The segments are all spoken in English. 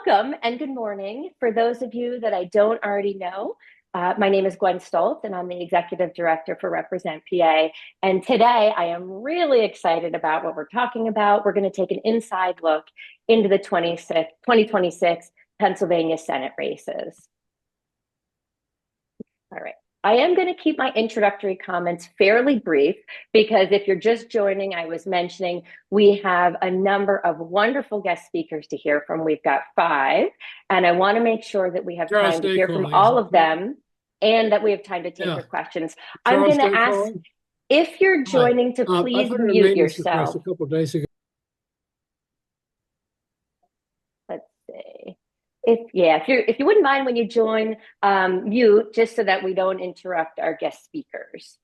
Welcome and good morning. For those of you that I don't already know, my name is Gwen Stoltz and I'm the Executive Director for Represent PA. And today I am really excited about what we're talking about. We're going to take an inside look into the 2026 Pennsylvania Senate races. All right. I am going to keep my introductory comments fairly brief because if you're just joining, I was mentioning we have a number of wonderful guest speakers to hear from. We've got 5, and I want to make sure that we have time to hear from all of them and that we have time to take your questions. I'm going to ask if you're joining to please mute yourself. A couple of days ago. Let's see. If you wouldn't mind when you join, mute just so that we don't interrupt our guest speakers.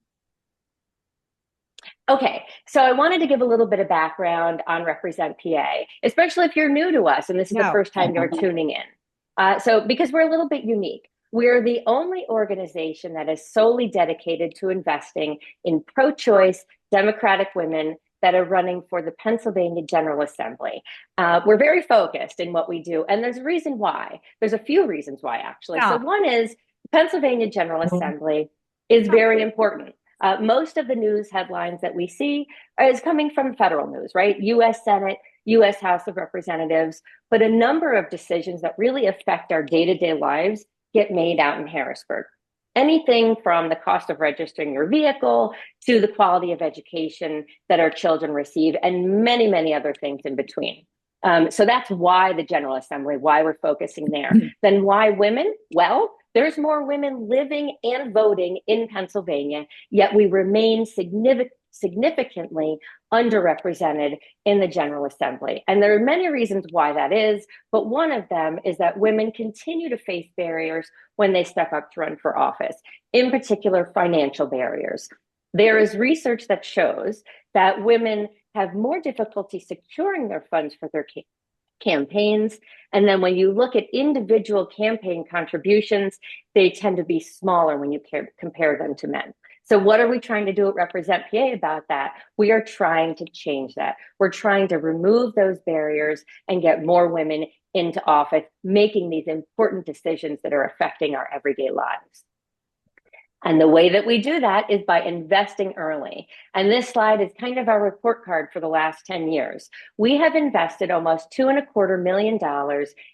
Okay, so I wanted to give a little bit of background on Represent PA, especially if you're new to us and this is the first time you're tuning in. Because we're a little bit unique. We're the only organization that is solely dedicated to investing in pro-choice Democratic women that are running for the Pennsylvania General Assembly. We're very focused in what we do, and there's a reason why. There's a few reasons why, actually. So one is the Pennsylvania General Assembly is very important. Most of the news headlines that we see is coming from federal news, right? U.S. Senate, U.S. House of Representatives, but a number of decisions that really affect our day-to-day lives get made out in Harrisburg. Anything from the cost of registering your vehicle to the quality of education that our children receive and many, many other things in between. So that's why the General Assembly, why we're focusing there. Then why women? Well, there's more women living and voting in Pennsylvania, yet we remain significantly underrepresented in the General Assembly. And there are many reasons why that is, but one of them is that women continue to face barriers when they step up to run for office, in particular financial barriers. There is research that shows that women have more difficulty securing their funds for their campaigns. And then when you look at individual campaign contributions, they tend to be smaller when you compare them to men. So what are we trying to do at Represent PA about that? We are trying to change that. We're trying to remove those barriers and get more women into office, making these important decisions that are affecting our everyday lives. And the way that we do that is by investing early. And this slide is kind of our report card for the last 10 years. We have invested almost $2.25 million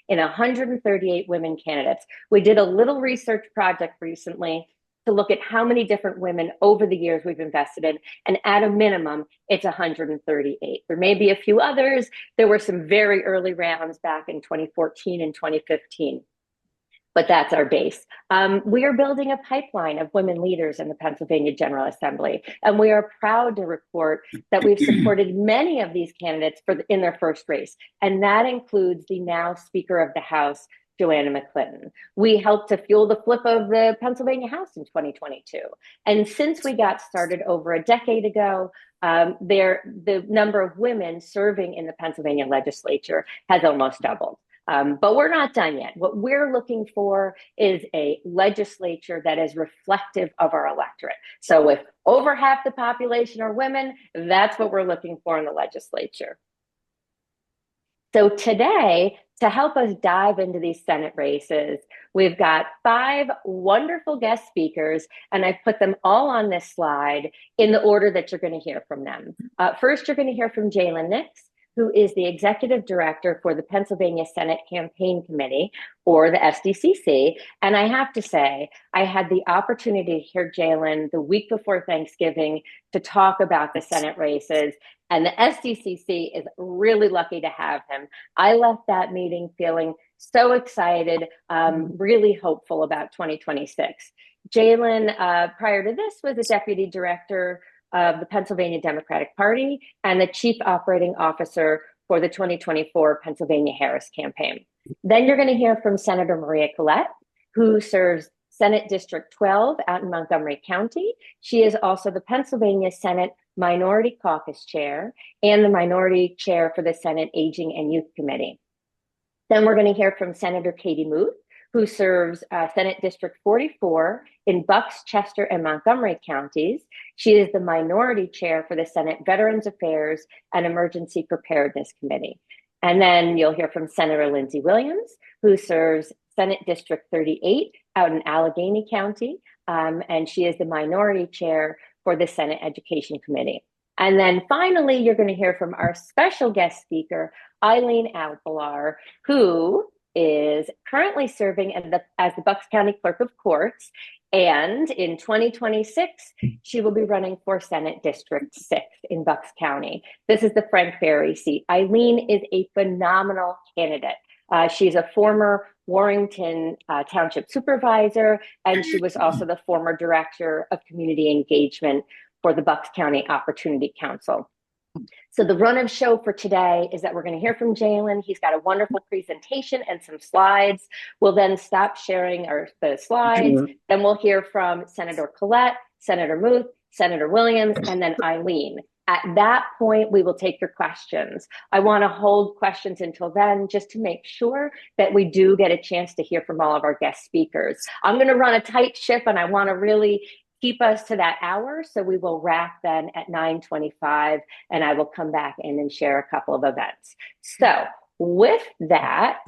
in 138 women candidates. We did a little research project recently to look at how many different women over the years we've invested in, and at a minimum, it's 138. There may be a few others. There were some very early rounds back in 2014 and 2015. But that's our base. We are building a pipeline of women leaders in the Pennsylvania General Assembly, and we are proud to report that we've supported many of these candidates in their first race, and that includes the now Speaker of the House, Joanna McClinton. We helped to fuel the flip of the Pennsylvania House in 2022. And since we got started over a decade ago, the number of women serving in the Pennsylvania legislature has almost doubled. But we're not done yet. What we're looking for is a legislature that is reflective of our electorate. So if over half the population are women, that's what we're looking for in the legislature. So today, to help us dive into these Senate races, we've got 5 wonderful guest speakers, and I've put them all on this slide in the order that you're going to hear from them. First, you're going to hear from Jalen Nix, who is the Executive Director for the Pennsylvania Senate Campaign Committee, or the SDCC. And I have to say, I had the opportunity to hear Jalen the week before Thanksgiving to talk about the Senate races, and the SDCC is really lucky to have him. I left that meeting feeling so excited, really hopeful about 2026. Jalen, prior to this, was the Deputy Director of the Pennsylvania Democratic Party and the Chief Operating Officer for the 2024 Pennsylvania Harris campaign. Then you're going to hear from Senator Maria Collett, who serves Senate District 12 out in Montgomery County. She is also the Pennsylvania Senate Minority Caucus Chair and the Minority Chair for the Senate Aging and Youth Committee. Then we're going to hear from Senator Katie Muth, who serves Senate District 44 in Bucks, Chester, and Montgomery counties. She is the Minority Chair for the Senate Veterans Affairs and Emergency Preparedness Committee. And then you'll hear from Senator Lindsey Williams, who serves Senate District 38 out in Allegheny County. And she is the minority chair for the Senate Education Committee. And then finally, you're going to hear from our special guest speaker, Eileen Albalar, who is currently serving as the Bucks County Clerk of Courts. And in 2026, she will be running for Senate District 6 in Bucks County. This is the Frank Ferry seat. Eileen is a phenomenal candidate. She's a former Warrington Township Supervisor, and she was also the former Director of Community Engagement for the Bucks County Opportunity Council. So the run of show for today is that we're going to hear from Jalen. He's got a wonderful presentation and some slides. We'll then stop sharing the slides. Then we'll hear from Senator Collett, Senator Muth, Senator Williams, and then Eileen. At that point, we will take your questions. I want to hold questions until then just to make sure that we do get a chance to hear from all of our guest speakers. I'm going to run a tight ship, and I want to really keep us to that hour. So we will wrap then at 9:25, and I will come back in and share a couple of events. So with that,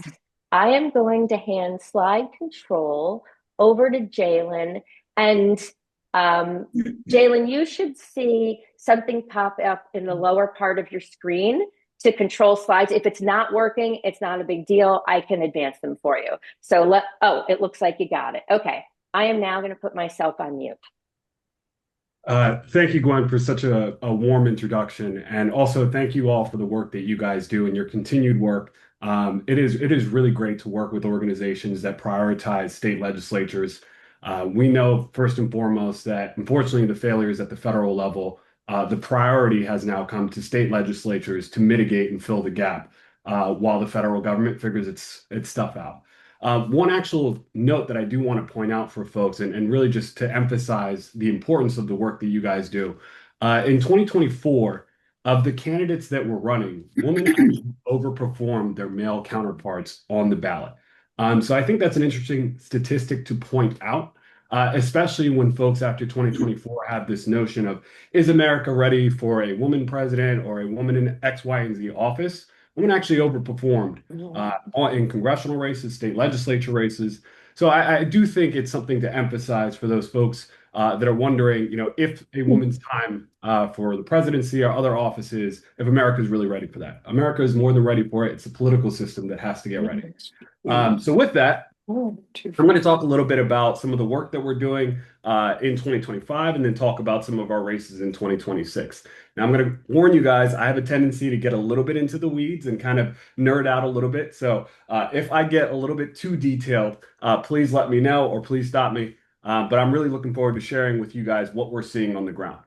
I am going to hand slide control over to Jalen. And Jalen, you should see something pop up in the lower part of your screen to control slides. If it's not working, it's not a big deal. I can advance them for you. So it looks like you got it. Okay. I am now going to put myself on mute. Thank you, Gwen, for such a warm introduction. And also thank you all for the work that you guys do and your continued work. It is really great to work with organizations that prioritize state legislatures. We know first and foremost that unfortunately the failures at the federal level, the priority has now come to state legislatures to mitigate and fill the gap while the federal government figures its stuff out. One actual note that I do want to point out for folks and really just to emphasize the importance of the work that you guys do. In 2024, of the candidates that were running, women actually overperformed their male counterparts on the ballot. So I think that's an interesting statistic to point out, especially when folks after 2024 have this notion of, is America ready for a woman president or a woman in X, Y, and Z office? Women actually overperformed in congressional races, state legislature races. So I do think it's something to emphasize for those folks that are wondering, if a woman's time for the presidency or other offices, if America is really ready for that. America is more than ready for it. It's a political system that has to get ready. So with that, I'm going to talk a little bit about some of the work that we're doing in 2025 and then talk about some of our races in 2026. Now, I'm going to warn you guys, I have a tendency to get a little bit into the weeds and kind of nerd out a little bit. So if I get a little bit too detailed, please let me know or please stop me. But I'm really looking forward to sharing with you guys what we're seeing on the ground.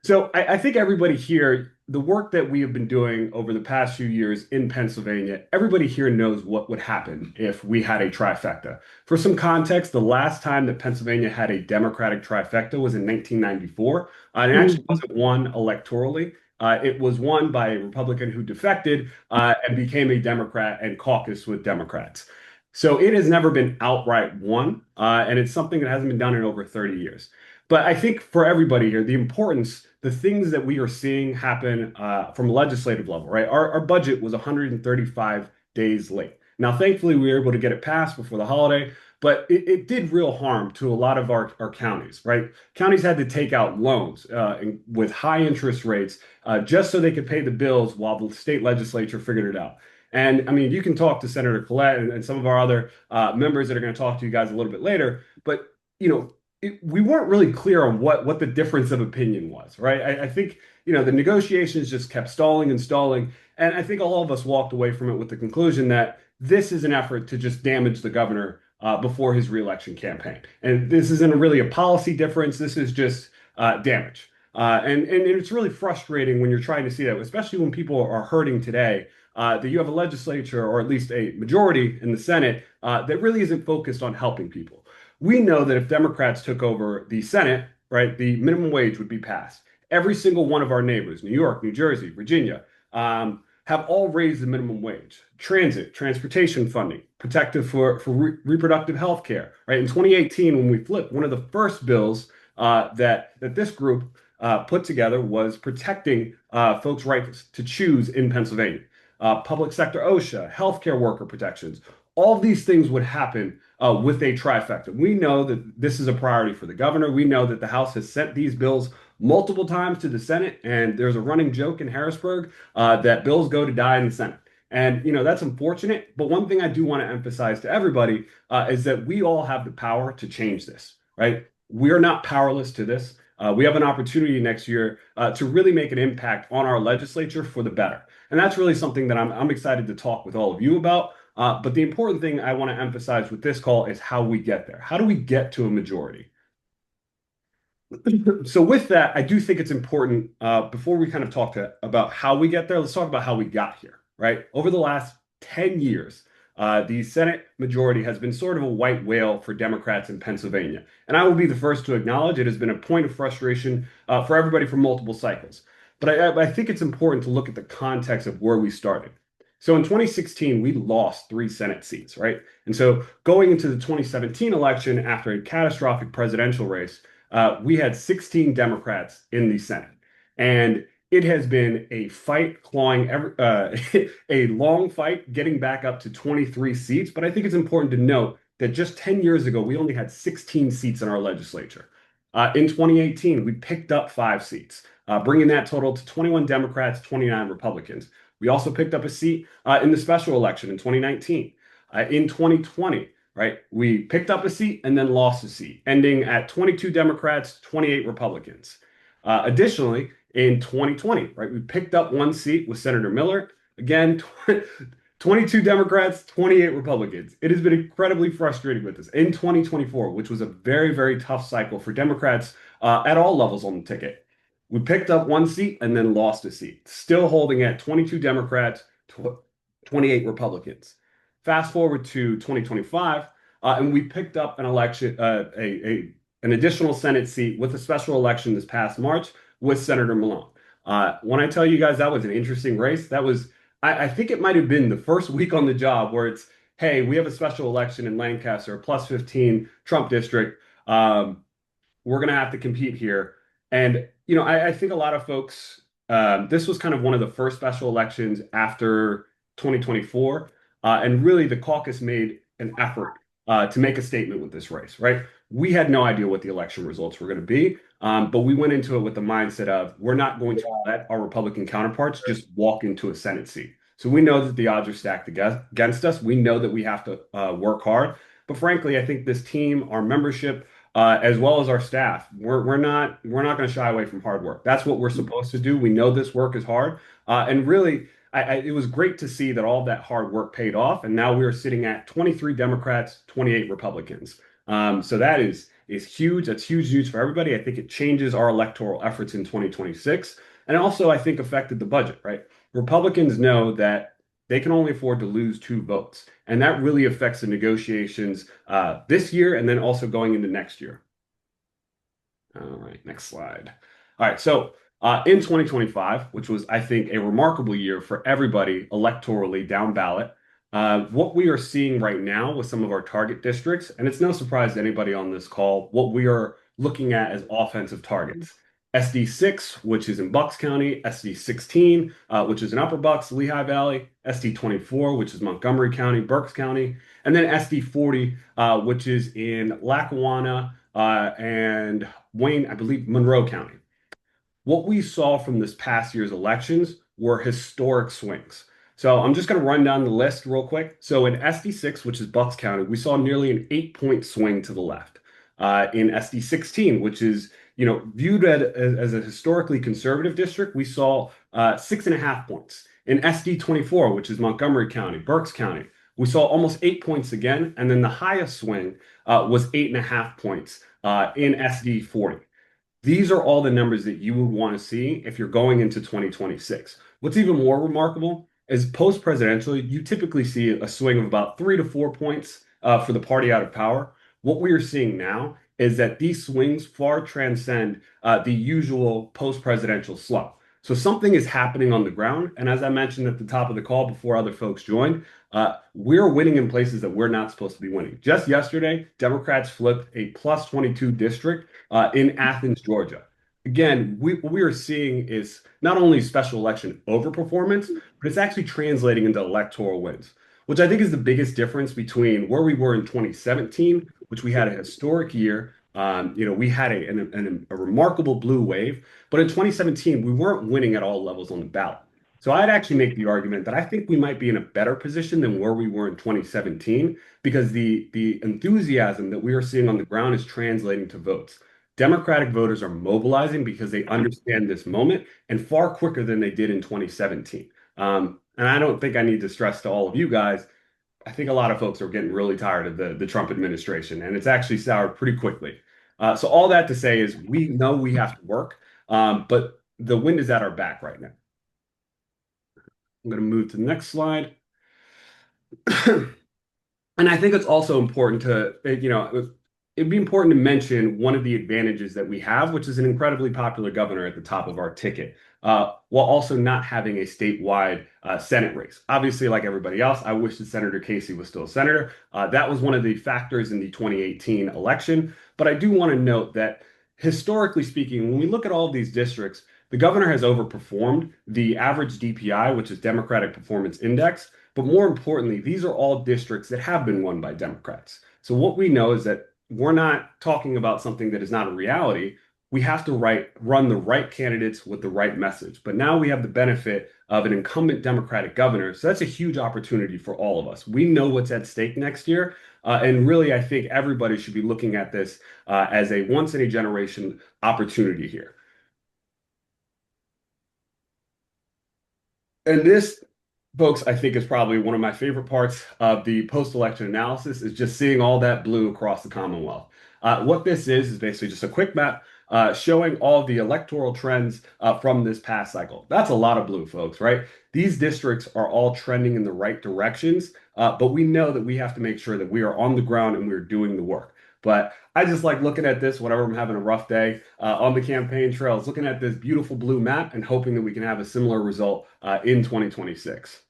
So I think everybody here, the work that we have been doing over the past few years in Pennsylvania, everybody here knows what would happen if we had a trifecta. For some context, the last time that Pennsylvania had a Democratic trifecta was in 1994. And it actually wasn't won electorally. It was won by a Republican who defected and became a Democrat and caucused with Democrats. So it has never been outright won, and it's something that hasn't been done in over 30 years. But I think for everybody here, the importance, the things that we are seeing happen from a legislative level, right? Our budget was 135 days late. Now, thankfully, we were able to get it passed before the holiday, but it did real harm to a lot of our counties, right? Counties had to take out loans with high interest rates just so they could pay the bills while the state legislature figured it out. And I mean, you can talk to Senator Collett and some of our other members that are going to talk to you guys a little bit later, but we weren't really clear on what the difference of opinion was, right? I think, the negotiations just kept stalling and stalling. And I think all of us walked away from it with the conclusion that this is an effort to just damage the governor before his reelection campaign. And this isn't really a policy difference. This is just damage. And it's really frustrating when you're trying to see that, especially when people are hurting today, that you have a legislature or at least a majority in the Senate that really isn't focused on helping people. We know that if Democrats took over the Senate, right, the minimum wage would be passed. Every single one of our neighbors, New York, New Jersey, Virginia, have all raised the minimum wage. Transportation funding, protective for reproductive health care, right? In 2018, when we flipped, one of the first bills that this group put together was protecting folks' rights to choose in Pennsylvania. public sector OSHA, healthcare worker protections. All of these things would happen with a trifecta. We know that this is a priority for the governor. We know that the House has sent these bills multiple times to the Senate, and there's a running joke in Harrisburg that bills go to die in the Senate. And, that's unfortunate. But one thing I do want to emphasize to everybody is that we all have the power to change this, right? We are not powerless to this. We have an opportunity next year to really make an impact on our legislature for the better. And that's really something that I'm excited to talk with all of you about. But the important thing I want to emphasize with this call is how we get there. How do we get to a majority? So with that, I do think it's important before we kind of talk about how we get there, let's talk about how we got here, right? Over the last 10 years, the Senate majority has been sort of a white whale for Democrats in Pennsylvania. And I will be the first to acknowledge it has been a point of frustration for everybody for multiple cycles. But I think it's important to look at the context of where we started. So in 2016, we lost 3 Senate seats, right? And so going into the 2017 election after a catastrophic presidential race, we had 16 Democrats in the Senate. And it has been a fight clawing a long fight getting back up to 23 seats. But I think it's important to note that just 10 years ago, we only had 16 seats in our legislature. In 2018, we picked up 5 seats, bringing that total to 21 Democrats, 29 Republicans. We also picked up a seat in the special election in 2019. In 2020, right, we picked up a seat and then lost a seat, ending at 22 Democrats, 28 Republicans. Additionally, in 2020, right, we picked up 1 seat with Senator Miller. Again, 22 Democrats, 28 Republicans. It has been incredibly frustrating with this. In 2024, which was a very, very tough cycle for Democrats at all levels on the ticket, we picked up 1 seat and then lost a seat, still holding at 22 Democrats, 28 Republicans. Fast forward to 2025, and we picked up an election, an additional Senate seat with a special election this past March with Senator Malone. When I tell you guys that was an interesting race, that was, I think it might have been the first week on the job where it's, hey, we have a special election in Lancaster, a plus 15 Trump district. We're going to have to compete here. And, I think a lot of folks, this was kind of one of the first special elections after 2024. And really, the caucus made an effort to make a statement with this race, right? We had no idea what the election results were going to be, but we went into it with the mindset of we're not going to let our Republican counterparts just walk into a Senate seat. So we know that the odds are stacked against us. We know that we have to work hard. But frankly, I think this team, our membership, as well as our staff, we're not going to shy away from hard work. That's what we're supposed to do. We know this work is hard, and really. It was great to see that all that hard work paid off, and now we are sitting at 23 Democrats, 28 Republicans. So that is huge. That's huge news for everybody. I think it changes our electoral efforts in 2026, and also I think affected the budget, right? Republicans know that they can only afford to lose 2 votes, and that really affects the negotiations this year and then also going into next year. All right, next slide. All right, so in 2025, which was, I think, a remarkable year for everybody electorally down ballot, what we are seeing right now with some of our target districts, and it's no surprise to anybody on this call, what we are looking at as offensive targets. SD6, which is in Bucks County, SD16, which is in Upper Bucks, Lehigh Valley, SD24, which is Montgomery County, Berks County, and then SD40, which is in Lackawanna and Wayne, I believe, Monroe County. What we saw from this past year's elections were historic swings. So I'm just going to run down the list real quick. So in SD6, which is Bucks County, we saw nearly an 8-point swing to the left. In SD16, which is viewed as a historically conservative district, we saw 6.5 points. In SD24, which is Montgomery County, Berks County, we saw almost 8 points again, and then the highest swing was 8.5 points in SD40. These are all the numbers that you would want to see if you're going into 2026. What's even more remarkable is post-presidential, you typically see a swing of about 3 to 4 points for the party out of power. What we are seeing now is that these swings far transcend the usual post-presidential slump. So something is happening on the ground. And as I mentioned at the top of the call before other folks joined, we're winning in places that we're not supposed to be winning. Just yesterday, Democrats flipped a plus 22 district in Athens, Georgia. again, what we are seeing is not only special election overperformance, but it's actually translating into electoral wins, which I think is the biggest difference between where we were in 2017, which we had a historic year. We had a remarkable blue wave, but in 2017, we weren't winning at all levels on the ballot. So I'd actually make the argument that I think we might be in a better position than where we were in 2017 because the enthusiasm that we are seeing on the ground is translating to votes. Democratic voters are mobilizing because they understand this moment and far quicker than they did in 2017. And I don't think I need to stress to all of you guys. I think a lot of folks are getting really tired of the Trump administration, and it's actually soured pretty quickly. So all that to say is we know we have to work, but the wind is at our back right now. I'm going to move to the next slide. And I think it's also important to, it'd be important to mention one of the advantages that we have, which is an incredibly popular governor at the top of our ticket, while also not having a statewide Senate race. Obviously, like everybody else, I wish that Senator Casey was still a senator. That was one of the factors in the 2018 election. But I do want to note that historically speaking, when we look at all of these districts, the governor has overperformed the average DPI, which is Democratic Performance Index. But more importantly, these are all districts that have been won by Democrats. So what we know is that we're not talking about something that is not a reality. We have to run the right candidates with the right message. But now we have the benefit of an incumbent Democratic governor. So that's a huge opportunity for all of us. We know what's at stake next year. And really, I think everybody should be looking at this as a once in a generation opportunity here. And this, folks, I think is probably one of my favorite parts of the post-election analysis is just seeing all that blue across the Commonwealth. What this is basically just a quick map showing all the electoral trends from this past cycle. That's a lot of blue, folks, right? These districts are all trending in the right directions, but we know that we have to make sure that we are on the ground and we're doing the work. But I just like looking at this whenever I'm having a rough day on the campaign trails, looking at this beautiful blue map and hoping that we can have a similar result in 2026.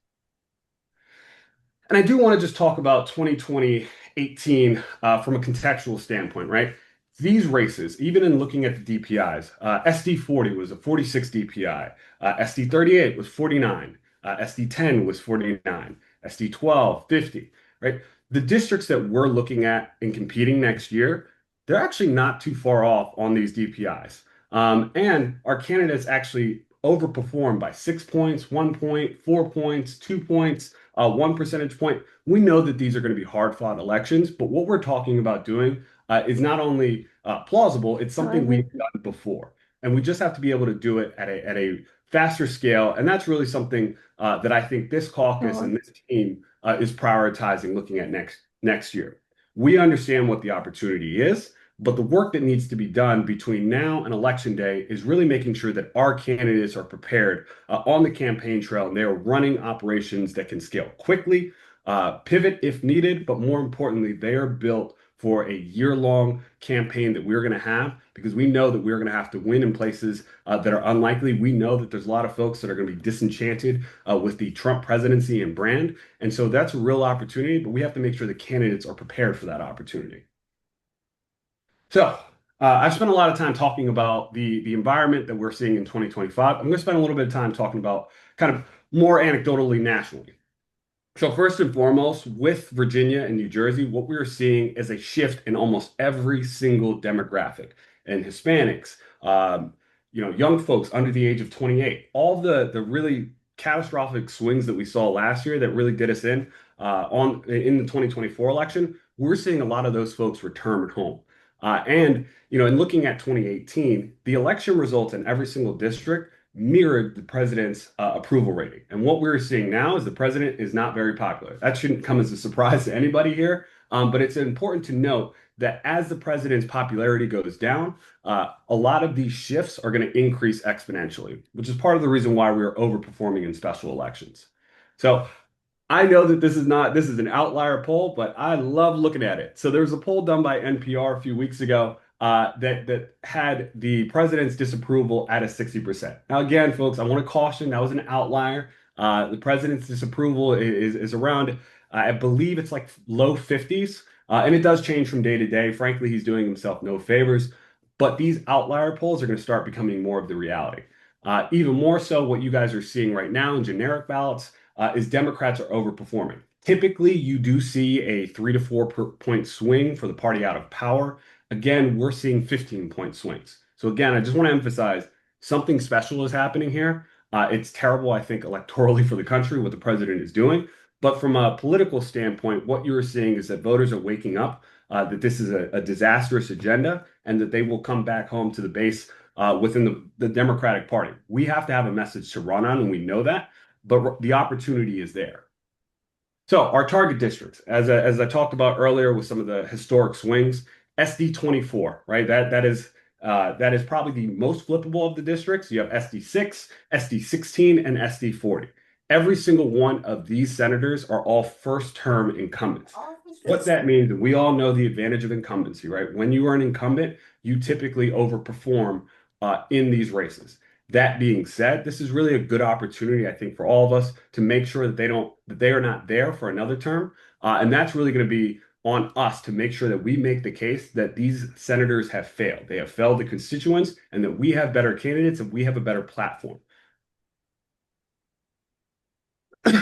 And I do want to just talk about 2018 from a contextual standpoint, right? These races, even in looking at the DPIs, SD40 was a 46 DPI, SD38 was 49, SD10 was 49, SD12, 50, right? The districts that we're looking at and competing next year, they're actually not too far off on these DPIs. And our candidates actually overperform by 6 points, 1 point, 4 points, 2 points, 1 percentage point. We know that these are going to be hard fought elections, but what we're talking about doing is not only plausible, it's something we've done before. And we just have to be able to do it at a faster scale. And that's really something that I think this caucus and this team is prioritizing looking at next year. We understand what the opportunity is, but the work that needs to be done between now and election day is really making sure that our candidates are prepared on the campaign trail and they are running operations that can scale quickly, pivot if needed, but more importantly, they are built for a year-long campaign that we're going to have because we know that we're going to have to win in places that are unlikely. We know that there's a lot of folks that are going to be disenchanted with the Trump presidency and brand. And so that's a real opportunity, but we have to make sure the candidates are prepared for that opportunity. So I've spent a lot of time talking about the environment that we're seeing in 2025. I'm going to spend a little bit of time talking about kind of more anecdotally nationally. So first and foremost, with Virginia and New Jersey, what we're seeing is a shift in almost every single demographic. And Hispanics, young folks under the age of 28, all the really catastrophic swings that we saw last year that really did us in the 2024 election, we're seeing a lot of those folks return home. In looking at 2018, the election results in every single district mirrored the president's approval rating. And what we're seeing now is the president is not very popular. That shouldn't come as a surprise to anybody here, but it's important to note that as the president's popularity goes down, a lot of these shifts are going to increase exponentially, which is part of the reason why we are overperforming in special elections. So I know that this is an outlier poll, but I love looking at it. So there was a poll done by NPR a few weeks ago that had the president's disapproval at a 60%. Now, again, folks, I want to caution that was an outlier. The president's disapproval is around, I believe it's like low 50s, and it does change from day to day. Frankly, he's doing himself no favors. but these outlier polls are going to start becoming more of the reality. Even more so, what you guys are seeing right now in generic ballots is Democrats are overperforming. Typically, you do see a 3 to 4 point swing for the party out of power. Again, we're seeing 15-point swings. So again, I just want to emphasize something special is happening here. It's terrible, I think, electorally for the country, what the president is doing. But from a political standpoint, what you're seeing is that voters are waking up, that this is a disastrous agenda, and that they will come back home to the base within the Democratic Party. We have to have a message to run on, and we know that, but the opportunity is there. So our target districts, as I talked about earlier with some of the historic swings, SD24, right? That is probably the most flippable of the districts. You have SD6, SD16, and SD40. Every single one of these senators are all first-term incumbents. What that means, we all know the advantage of incumbency, right? When you are an incumbent, you typically overperform in these races. That being said, this is really a good opportunity, I think, for all of us to make sure that they are not there for another term. And that's really going to be on us to make sure that we make the case that these senators have failed. They have failed the constituents, and that we have better candidates and we have a better platform.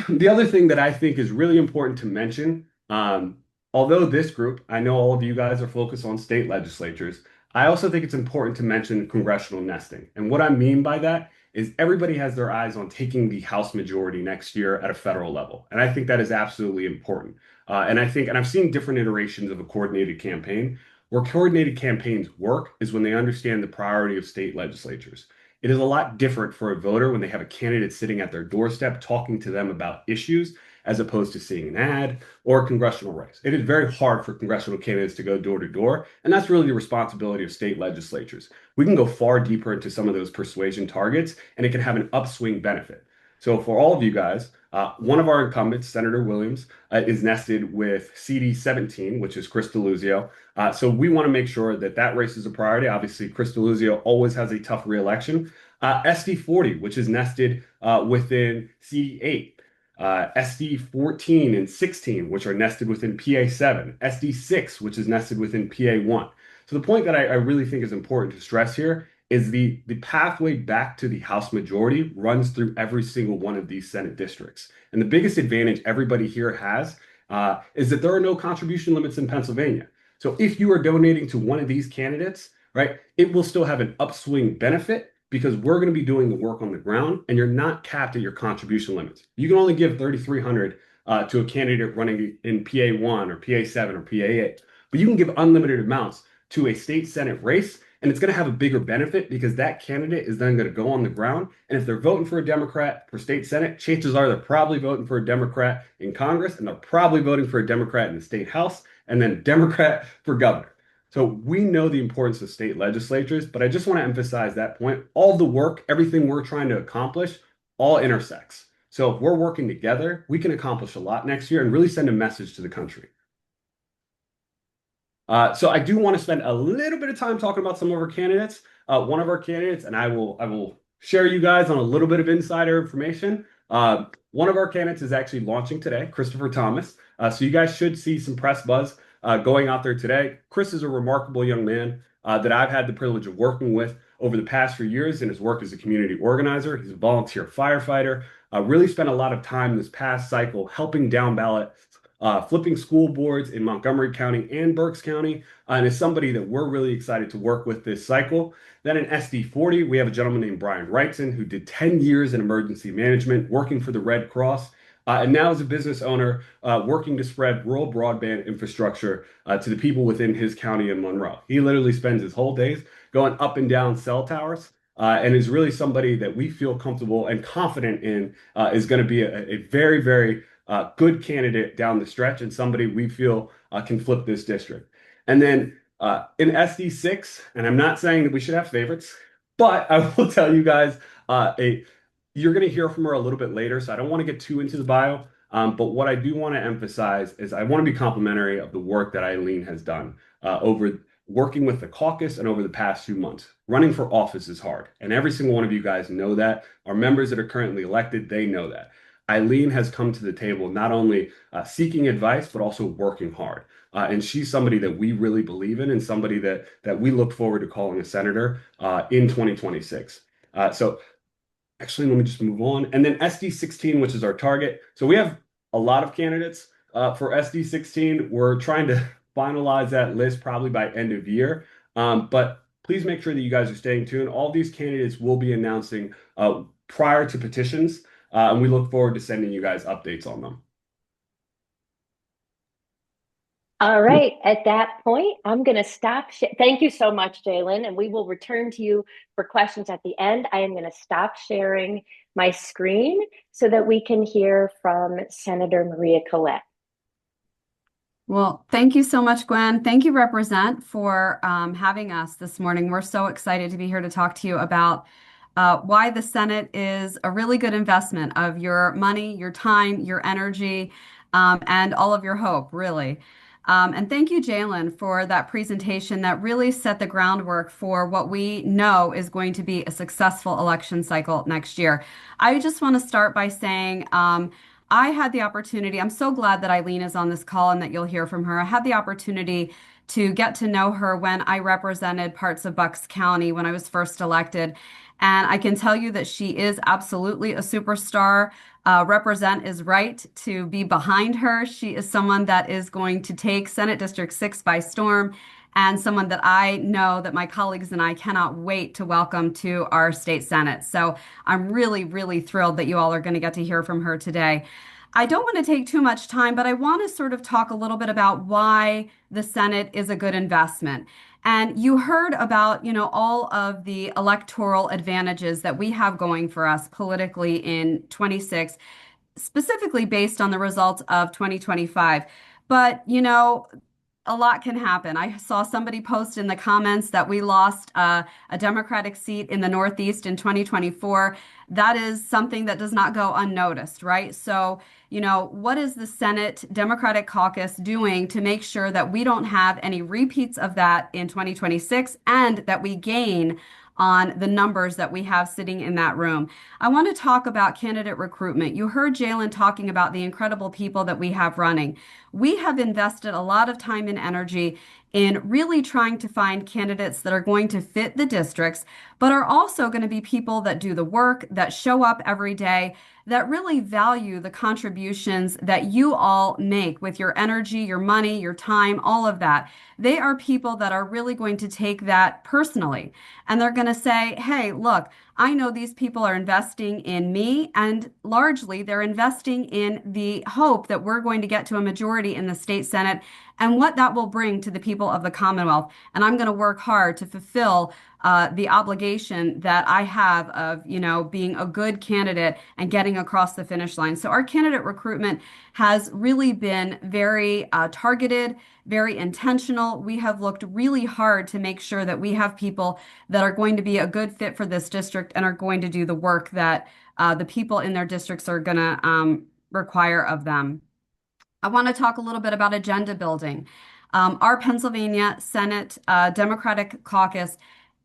The other thing that I think is really important to mention, although this group, I know all of you guys are focused on state legislatures, I also think it's important to mention congressional nesting. And what I mean by that is everybody has their eyes on taking the House majority next year at a federal level. And I think that is absolutely important. And I've seen different iterations of a coordinated campaign. Where coordinated campaigns work is when they understand the priority of state legislatures. It is a lot different for a voter when they have a candidate sitting at their doorstep talking to them about issues as opposed to seeing an ad or a congressional race. It is very hard for congressional candidates to go door to door, and that's really the responsibility of state legislatures. We can go far deeper into some of those persuasion targets, and it can have an upswing benefit. So for all of you guys, one of our incumbents, Senator Williams, is nested with CD 17, which is Chris Deluzio. So we want to make sure that that race is a priority. Obviously, Chris Deluzio always has a tough reelection. SD 40, which is nested within CD 8. SD 14 and 16, which are nested within PA 7. SD 6, which is nested within PA 1. So the point that I really think is important to stress here is the pathway back to the House majority runs through every single one of these Senate districts. And the biggest advantage everybody here has is that there are no contribution limits in Pennsylvania. So if you are donating to one of these candidates, right, it will still have an upswing benefit because we're going to be doing the work on the ground, and you're not capped at your contribution limits. You can only give $3,300 to a candidate running in PA 1 or PA 7 or PA 8, but you can give unlimited amounts to a state Senate race. And it's going to have a bigger benefit because that candidate is then going to go on the ground. And if they're voting for a Democrat for state Senate, chances are they're probably voting for a Democrat in Congress, and they're probably voting for a Democrat in the state House, and then Democrat for governor. So we know the importance of state legislatures, but I just want to emphasize that point. All the work, everything we're trying to accomplish, all intersects. So if we're working together, we can accomplish a lot next year and really send a message to the country. So I do want to spend a little bit of time talking about some of our candidates. One of our candidates, and I will share you guys on a little bit of insider information. One of our candidates is actually launching today, Christopher Thomas. So you guys should see some press buzz going out there today. Chris is a remarkable young man that I've had the privilege of working with over the past few years in his work as a community organizer. He's a volunteer firefighter. Really spent a lot of time this past cycle helping down ballot flipping school boards in Montgomery County and Berks County, and is somebody that we're really excited to work with this cycle. Then in SD40, we have a gentleman named Brian Wrightson who did 10 years in emergency management, working for the Red Cross, and now is a business owner working to spread rural broadband infrastructure to the people within his county in Monroe. He literally spends his whole days going up and down cell towers. And is really somebody that we feel comfortable and confident in is going to be a very, very good candidate down the stretch, and somebody we feel can flip this district. And then in SD6, and I'm not saying that we should have favorites, but I will tell you guys, you're going to hear from her a little bit later, so I don't want to get too into the bio. But what I do want to emphasize is I want to be complimentary of the work that Eileen has done over working with the caucus and over the past few months. Running for office is hard, and every single one of you guys know that. Our members that are currently elected, they know that. Eileen has come to the table not only seeking advice, but also working hard. And she's somebody that we really believe in and somebody that we look forward to calling a senator in 2026. So actually, let me just move on. And then SD16, which is our target. So we have a lot of candidates for SD16. We're trying to finalize that list probably by end of year. But please make sure that you guys are staying tuned. All these candidates will be announcing prior to petitions, and we look forward to sending you guys updates on them. All right. At that point, I'm going to stop. Thank you so much, Jalen. And we will return to you for questions at the end. I am going to stop sharing my screen so that we can hear from Senator Maria Collett. Well, thank you so much, Gwen. Thank you, Represent, for having us this morning. We're so excited to be here to talk to you about why the Senate is a really good investment of your money, your time, your energy, and all of your hope, really. And thank you, Jalen, for that presentation that really set the groundwork for what we know is going to be a successful election cycle next year. I just want to start by saying I had the opportunity, I'm so glad that Eileen is on this call and that you'll hear from her. I had the opportunity to get to know her when I represented parts of Bucks County when I was first elected. And I can tell you that she is absolutely a superstar. Represent is right to be behind her. She is someone that is going to take Senate District 6 by storm, and someone that I know that my colleagues and I cannot wait to welcome to our state Senate. So I'm really, really thrilled that you all are going to get to hear from her today. I don't want to take too much time, but I want to sort of talk a little bit about why the Senate is a good investment. And you heard about, all of the electoral advantages that we have going for us politically in 26, specifically based on the results of 2025. But, a lot can happen. I saw somebody post in the comments that we lost a Democratic seat in the Northeast in 2024. That is something that does not go unnoticed, right? So, what is the Senate Democratic Caucus doing to make sure that we don't have any repeats of that in 2026 and that we gain on the numbers that we have sitting in that room? I want to talk about candidate recruitment. You heard Jalen talking about the incredible people that we have running. We have invested a lot of time and energy in really trying to find candidates that are going to fit the districts, but are also going to be people that do the work, that show up every day, that really value the contributions that you all make with your energy, your money, your time, all of that. They are people that are really going to take that personally. And they're going to say, hey, look, I know these people are investing in me, and largely they're investing in the hope that we're going to get to a majority in the state Senate and what that will bring to the people of the Commonwealth. And I'm going to work hard to fulfill the obligation that I have of, being a good candidate and getting across the finish line. So our candidate recruitment has really been very targeted, very intentional. We have looked really hard to make sure that we have people that are going to be a good fit for this district and are going to do the work that the people in their districts are going to require of them. I want to talk a little bit about agenda building. Our Pennsylvania Senate Democratic Caucus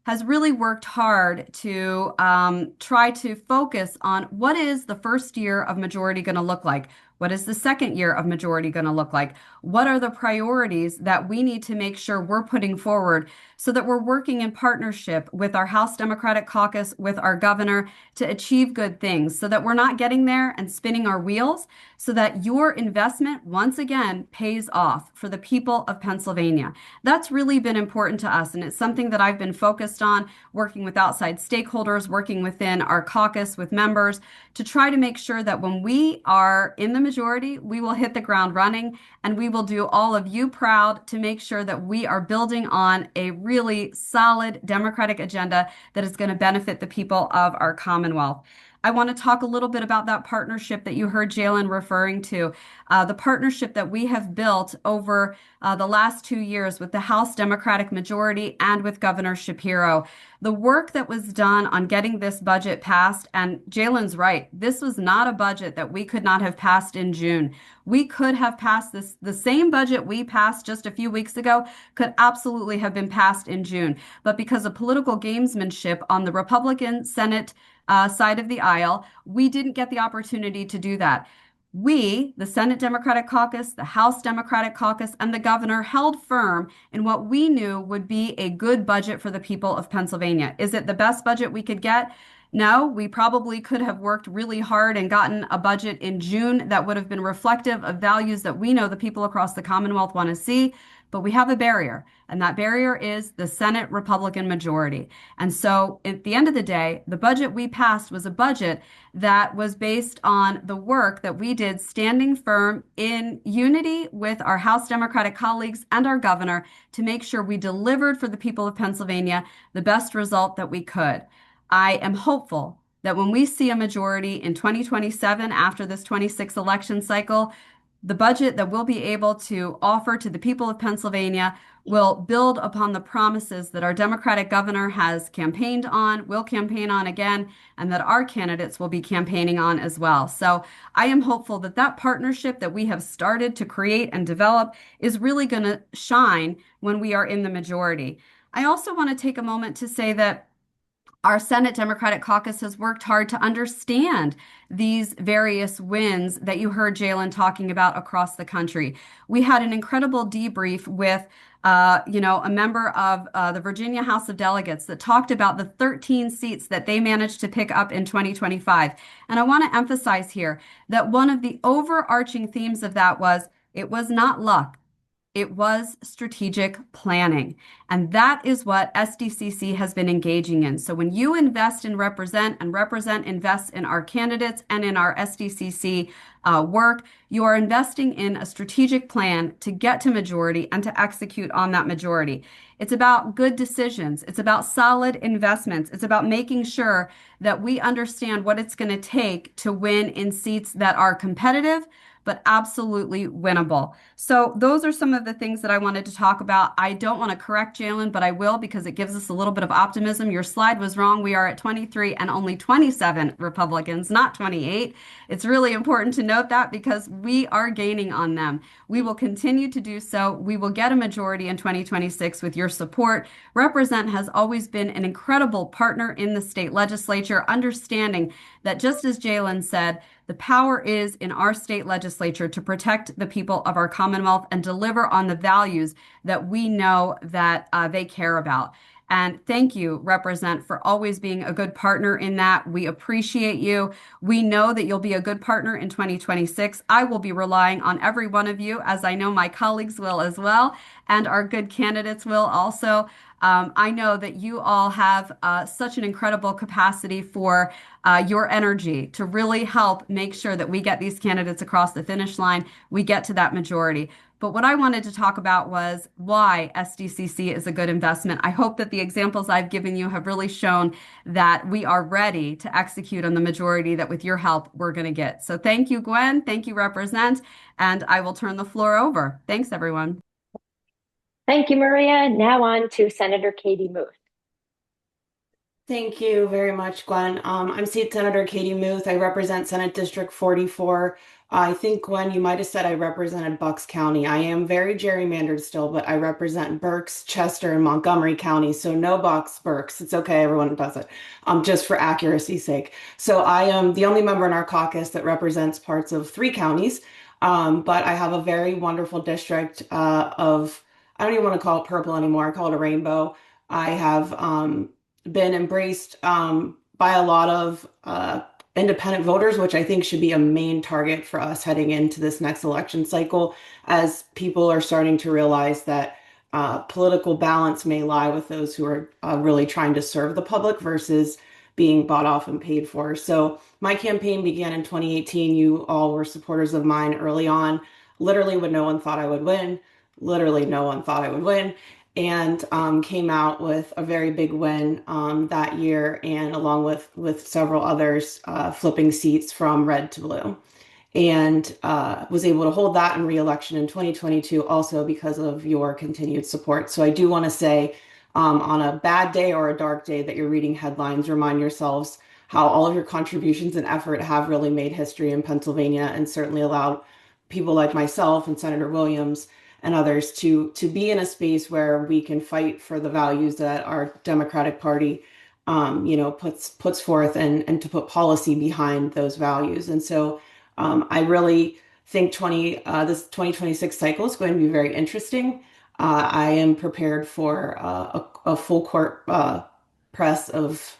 has really worked hard to try to focus on what is the first year of majority going to look like? What is the second year of majority going to look like? What are the priorities that we need to make sure we're putting forward so that we're working in partnership with our House Democratic Caucus, with our governor to achieve good things so that we're not getting there and spinning our wheels, so that your investment, once again, pays off for the people of Pennsylvania. That's really been important to us, and it's something that I've been focused on, working with outside stakeholders, working within our caucus with members to try to make sure that when we are in the majority, we will hit the ground running, and we will do all of you proud to make sure that we are building on a really solid Democratic agenda that is going to benefit the people of our Commonwealth. I want to talk a little bit about that partnership that you heard Jalen referring to, the partnership that we have built over the last 2 years with the House Democratic majority and with Governor Shapiro. The work that was done on getting this budget passed, and Jalen's right, this was not a budget that we could not have passed in June. We could have passed this, the same budget we passed just a few weeks ago could absolutely have been passed in June. But because of political gamesmanship on the Republican Senate side of the aisle, we didn't get the opportunity to do that. We, the Senate Democratic Caucus, the House Democratic Caucus, and the governor held firm in what we knew would be a good budget for the people of Pennsylvania. Is it the best budget we could get? No, we probably could have worked really hard and gotten a budget in June that would have been reflective of values that we know the people across the Commonwealth want to see. But we have a barrier, and that barrier is the Senate Republican majority. And so at the end of the day, the budget we passed was a budget that was based on the work that we did standing firm in unity with our House Democratic colleagues and our governor to make sure we delivered for the people of Pennsylvania the best result that we could. I am hopeful that when we see a majority in 2027 after this 26 election cycle, the budget that we'll be able to offer to the people of Pennsylvania will build upon the promises that our Democratic governor has campaigned on, will campaign on again, and that our candidates will be campaigning on as well. So I am hopeful that that partnership that we have started to create and develop is really going to shine when we are in the majority. I also want to take a moment to say that our Senate Democratic Caucus has worked hard to understand these various wins that you heard Jalen talking about across the country. We had an incredible debrief with a member of the Virginia House of Delegates that talked about the 13 seats that they managed to pick up in 2025. And I want to emphasize here that one of the overarching themes of that was it was not luck. It was strategic planning. And that is what SDCC has been engaging in. So when you invest in Represent and Represent invests in our candidates and in our SDCC work, you are investing in a strategic plan to get to majority and to execute on that majority. It's about good decisions. It's about solid investments. It's about making sure that we understand what it's going to take to win in seats that are competitive, but absolutely winnable. So those are some of the things that I wanted to talk about. I don't want to correct Jalen, but I will because it gives us a little bit of optimism. Your slide was wrong. We are at 23 and only 27 Republicans, not 28. It's really important to note that because we are gaining on them. We will continue to do so. We will get a majority in 2026 with your support. Represent has always been an incredible partner in the state legislature, understanding that just as Jalen said, the power is in our state legislature to protect the people of our Commonwealth and deliver on the values that we know that they care about. And thank you, Represent, for always being a good partner in that. We appreciate you. We know that you'll be a good partner in 2026. I will be relying on every one of you, as I know my colleagues will as well, and our good candidates will also. I know that you all have such an incredible capacity for your energy to really help make sure that we get these candidates across the finish line, we get to that majority. But what I wanted to talk about was why SDCC is a good investment. I hope that the examples I've given you have really shown that we are ready to execute on the majority that with your help we're going to get. So thank you, Gwen. Thank you, Represent. And I will turn the floor over. Thanks, everyone. Thank you, Maria. Now on to Senator Katie Muth. Thank you very much, Gwen. I'm State Senator Katie Muth. I represent Senate District 44. I think, Gwen, you might have said I represented Bucks County. I am very gerrymandered still, but I represent Berks, Chester, and Montgomery County. So no Bucks, Berks. It's okay. Everyone does it, just for accuracy's sake. So I am the only member in our caucus that represents parts of 3 counties. But I have a very wonderful district of, I don't even want to call it purple anymore. I call it a rainbow. I have been embraced by a lot of independent voters, which I think should be a main target for us heading into this next election cycle, as people are starting to realize that political balance may lie with those who are really trying to serve the public versus being bought off and paid for. So my campaign began in 2018. You all were supporters of mine early on, literally when no one thought I would win. Literally no one thought I would win, and came out with a very big win that year, and along with several others flipping seats from red to blue, and was able to hold that in re-election in 2022 also because of your continued support. So I do want to say on a bad day or a dark day that you're reading headlines, remind yourselves how all of your contributions and effort have really made history in Pennsylvania and certainly allowed people like myself and Senator Williams and others to be in a space where we can fight for the values that our Democratic Party, puts forth and to put policy behind those values. And so I really think this 2026 cycle is going to be very interesting. I am prepared for a full court press of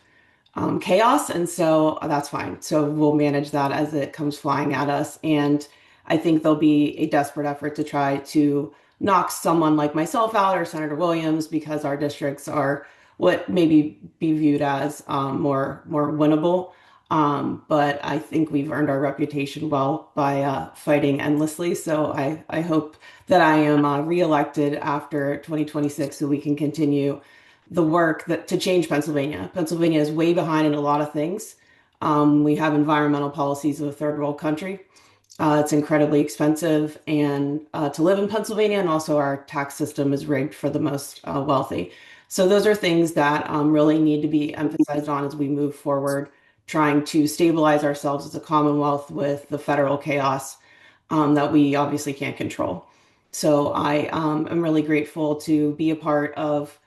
chaos, and so that's fine. So we'll manage that as it comes flying at us. And I think there'll be a desperate effort to try to knock someone like myself out or Senator Williams because our districts are what maybe be viewed as more winnable. But I think we've earned our reputation well by fighting endlessly. So I hope that I am reelected after 2026 so we can continue the work to change Pennsylvania. Pennsylvania is way behind in a lot of things. We have environmental policies of a third world country. It's incredibly expensive and to live in Pennsylvania, and also our tax system is rigged for the most wealthy. So those are things that really need to be emphasized on as we move forward, trying to stabilize ourselves as a Commonwealth with the federal chaos that we obviously can't control. So I am really grateful to be a part of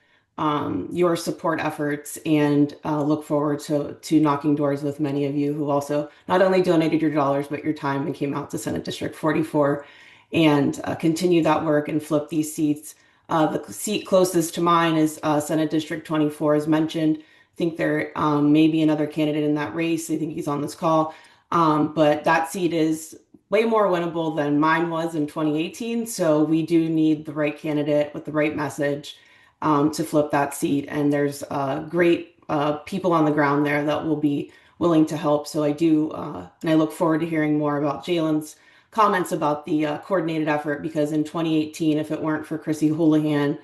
your support efforts and look forward to knocking doors with many of you who also not only donated your dollars, but your time and came out to Senate District 44 and continue that work and flip these seats. The seat closest to mine is Senate District 24, as mentioned. I think there may be another candidate in that race. I think he's on this call. But that seat is way more winnable than mine was in 2018. So we do need the right candidate with the right message to flip that seat. And there's great people on the ground there that will be willing to help. So I do, and I look forward to hearing more about Jalen's comments about the coordinated effort, because in 2018, if it weren't for Chrissy Houlihan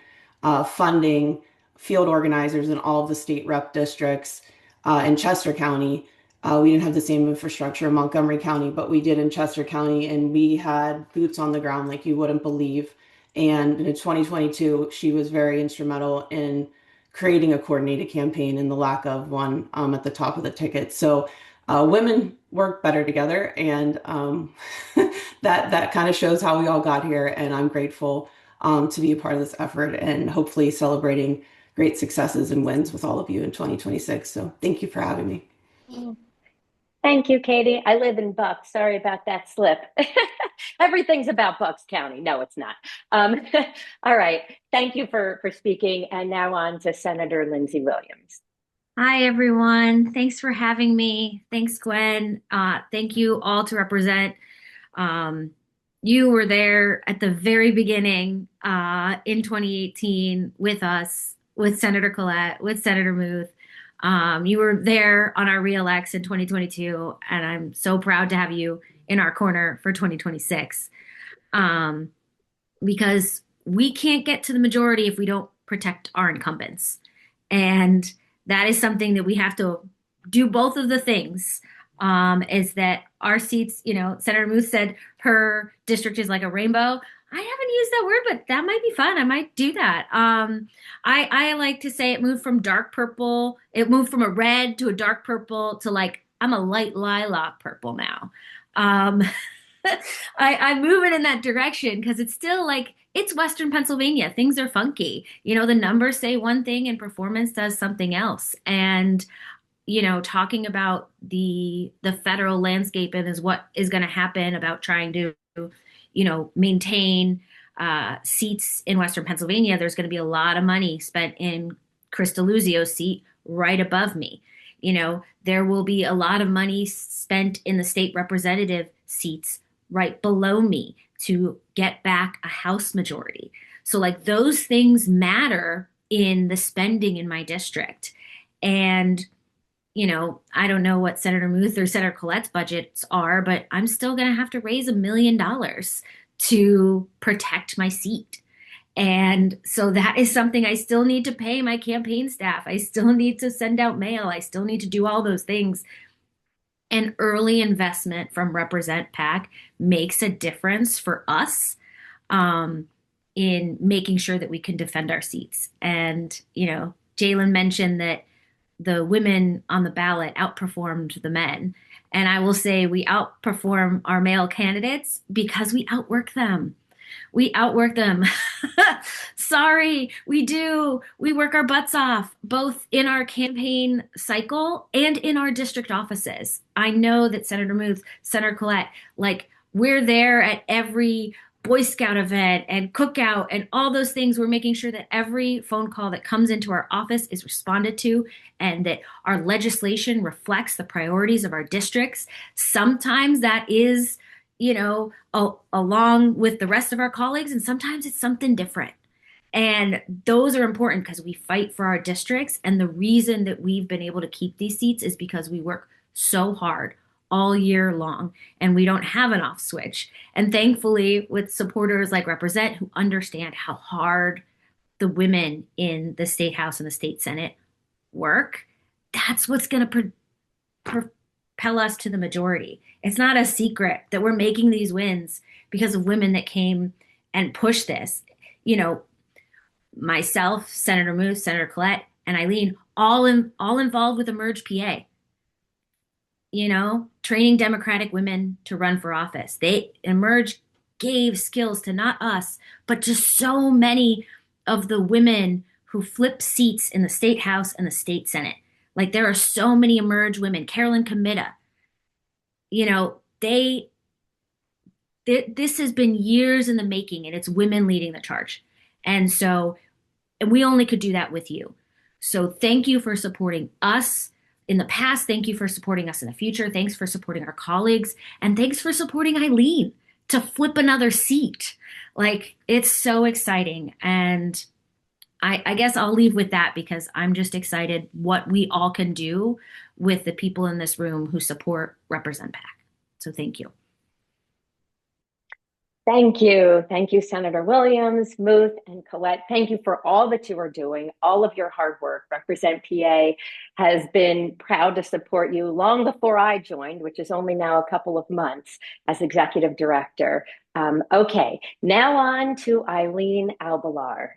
funding field organizers in all of the state rep districts in Chester County, we didn't have the same infrastructure in Montgomery County, but we did in Chester County, and we had boots on the ground like you wouldn't believe. And in 2022, she was very instrumental in creating a coordinated campaign and the lack of one at the top of the ticket. So women work better together, and that kind of shows how we all got here. And I'm grateful to be a part of this effort and hopefully celebrating great successes and wins with all of you in 2026. So thank you for having me. Thank you, Katie. I live in Bucks. Sorry about that slip. Everything's about Bucks County. No, it's not. All right. Thank you for speaking. And now on to Senator Lindsey Williams. Hi, everyone. Thanks for having me. Thanks, Gwen. Thank you all to represent. You were there at the very beginning in 2018 with us, with Senator Collett, with Senator Muth. You were there on our re-elects in 2022, and I'm so proud to have you in our corner for 2026. Because we can't get to the majority if we don't protect our incumbents. And that is something that we have to do, both of the things. Is that our seats, Senator Muth said her district is like a rainbow. I haven't used that word, but that might be fun. I might do that. I like to say it moved from dark purple. It moved from a red to a dark purple to I'm a light lilac purple now. I'm moving in that direction because it's still it's Western Pennsylvania. Things are funky. The numbers say one thing and performance does something else. And, talking about the federal landscape and is what is going to happen about trying to maintain seats in Western Pennsylvania. There's going to be a lot of money spent in Chris Deluzio's seat right above me. There will be a lot of money spent in the state representative seats right below me to get back a House majority. So those things matter in the spending in my district. And I don't know what Senator Muth or Senator Collett's budgets are, but I'm still going to have to raise $1 million to protect my seat. And so that is something I still need to pay my campaign staff. I still need to send out mail. I still need to do all those things. And early investment from Represent PAC makes a difference for us in making sure that we can defend our seats. And, Jalen mentioned that the women on the ballot outperformed the men. And I will say we outperform our male candidates because we outwork them. We outwork them. Sorry, we do. We work our butts off, both in our campaign cycle and in our district offices. I know that Senator Muth, Senator Collett, like we're there at every Boy Scout event and cookout and all those things. We're making sure that every phone call that comes into our office is responded to and that our legislation reflects the priorities of our districts. Sometimes that is, along with the rest of our colleagues, and sometimes it's something different. And those are important because we fight for our districts. And the reason that we've been able to keep these seats is because we work so hard all year long and we don't have an off switch. And thankfully, with supporters like Represent who understand how hard the women in the State House and the State Senate work, that's what's going to propel us to the majority. It's not a secret that we're making these wins because of women that came and pushed this. Myself, Senator Muth, Senator Collett, and Eileen, all involved with Emerge PA. Training Democratic women to run for office. Emerge gave skills to not us, but to so many of the women who flip seats in the State House and the State Senate. Like there are so many Emerge women. Carolyn Comida. This has been years in the making, and it's women leading the charge. And we only could do that with you. So thank you for supporting us in the past. Thank you for supporting us in the future. Thanks for supporting our colleagues. And thanks for supporting Eileen to flip another seat. Like, it's so exciting. And I guess I'll leave with that because I'm just excited what we all can do with the people in this room who support Represent PAC. So thank you. Thank you. Thank you, Senator Williams, Muth, and Collett. Thank you for all that you are doing, all of your hard work. Represent PA has been proud to support you long before I joined, which is only now a couple of months as executive director. Okay, now on to Eileen Albalar.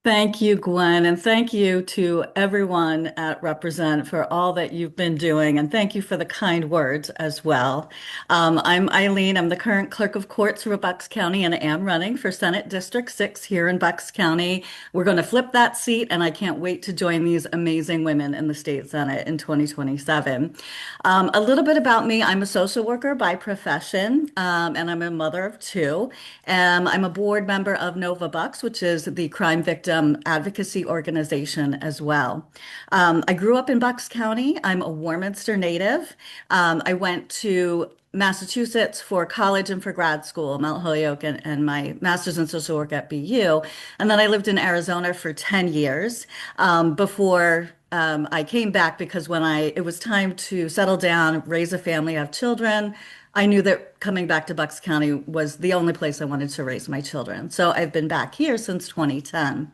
Thank you, Gwen, and thank you to everyone at Represent for all that you've been doing, and thank you for the kind words as well. I'm Eileen. I'm the current clerk of courts for Bucks County and am running for Senate District 6 here in Bucks County. We're going to flip that seat, and I can't wait to join these amazing women in the state Senate in 2027. A little bit about me. I'm a social worker by profession, and I'm a mother of two. I'm a board member of Nova Bucks, which is the crime victim advocacy organization as well. I grew up in Bucks County. I'm a Warminster native. I went to Massachusetts for college and for grad school, Mount Holyoke, and my master's in social work at BU. And then I lived in Arizona for 10 years before I came back because when it was time to settle down, raise a family, have children, I knew that coming back to Bucks County was the only place I wanted to raise my children. So I've been back here since 2010.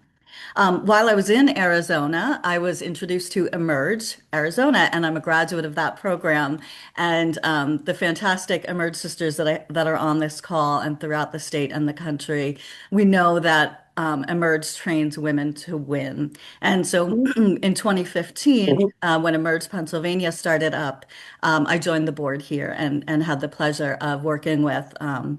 While I was in Arizona, I was introduced to Emerge Arizona, and I'm a graduate of that program. And the fantastic Emerge sisters that are on this call and throughout the state and the country, we know that Emerge trains women to win. And so in 2015, when Emerge Pennsylvania started up, I joined the board here and had the pleasure of working with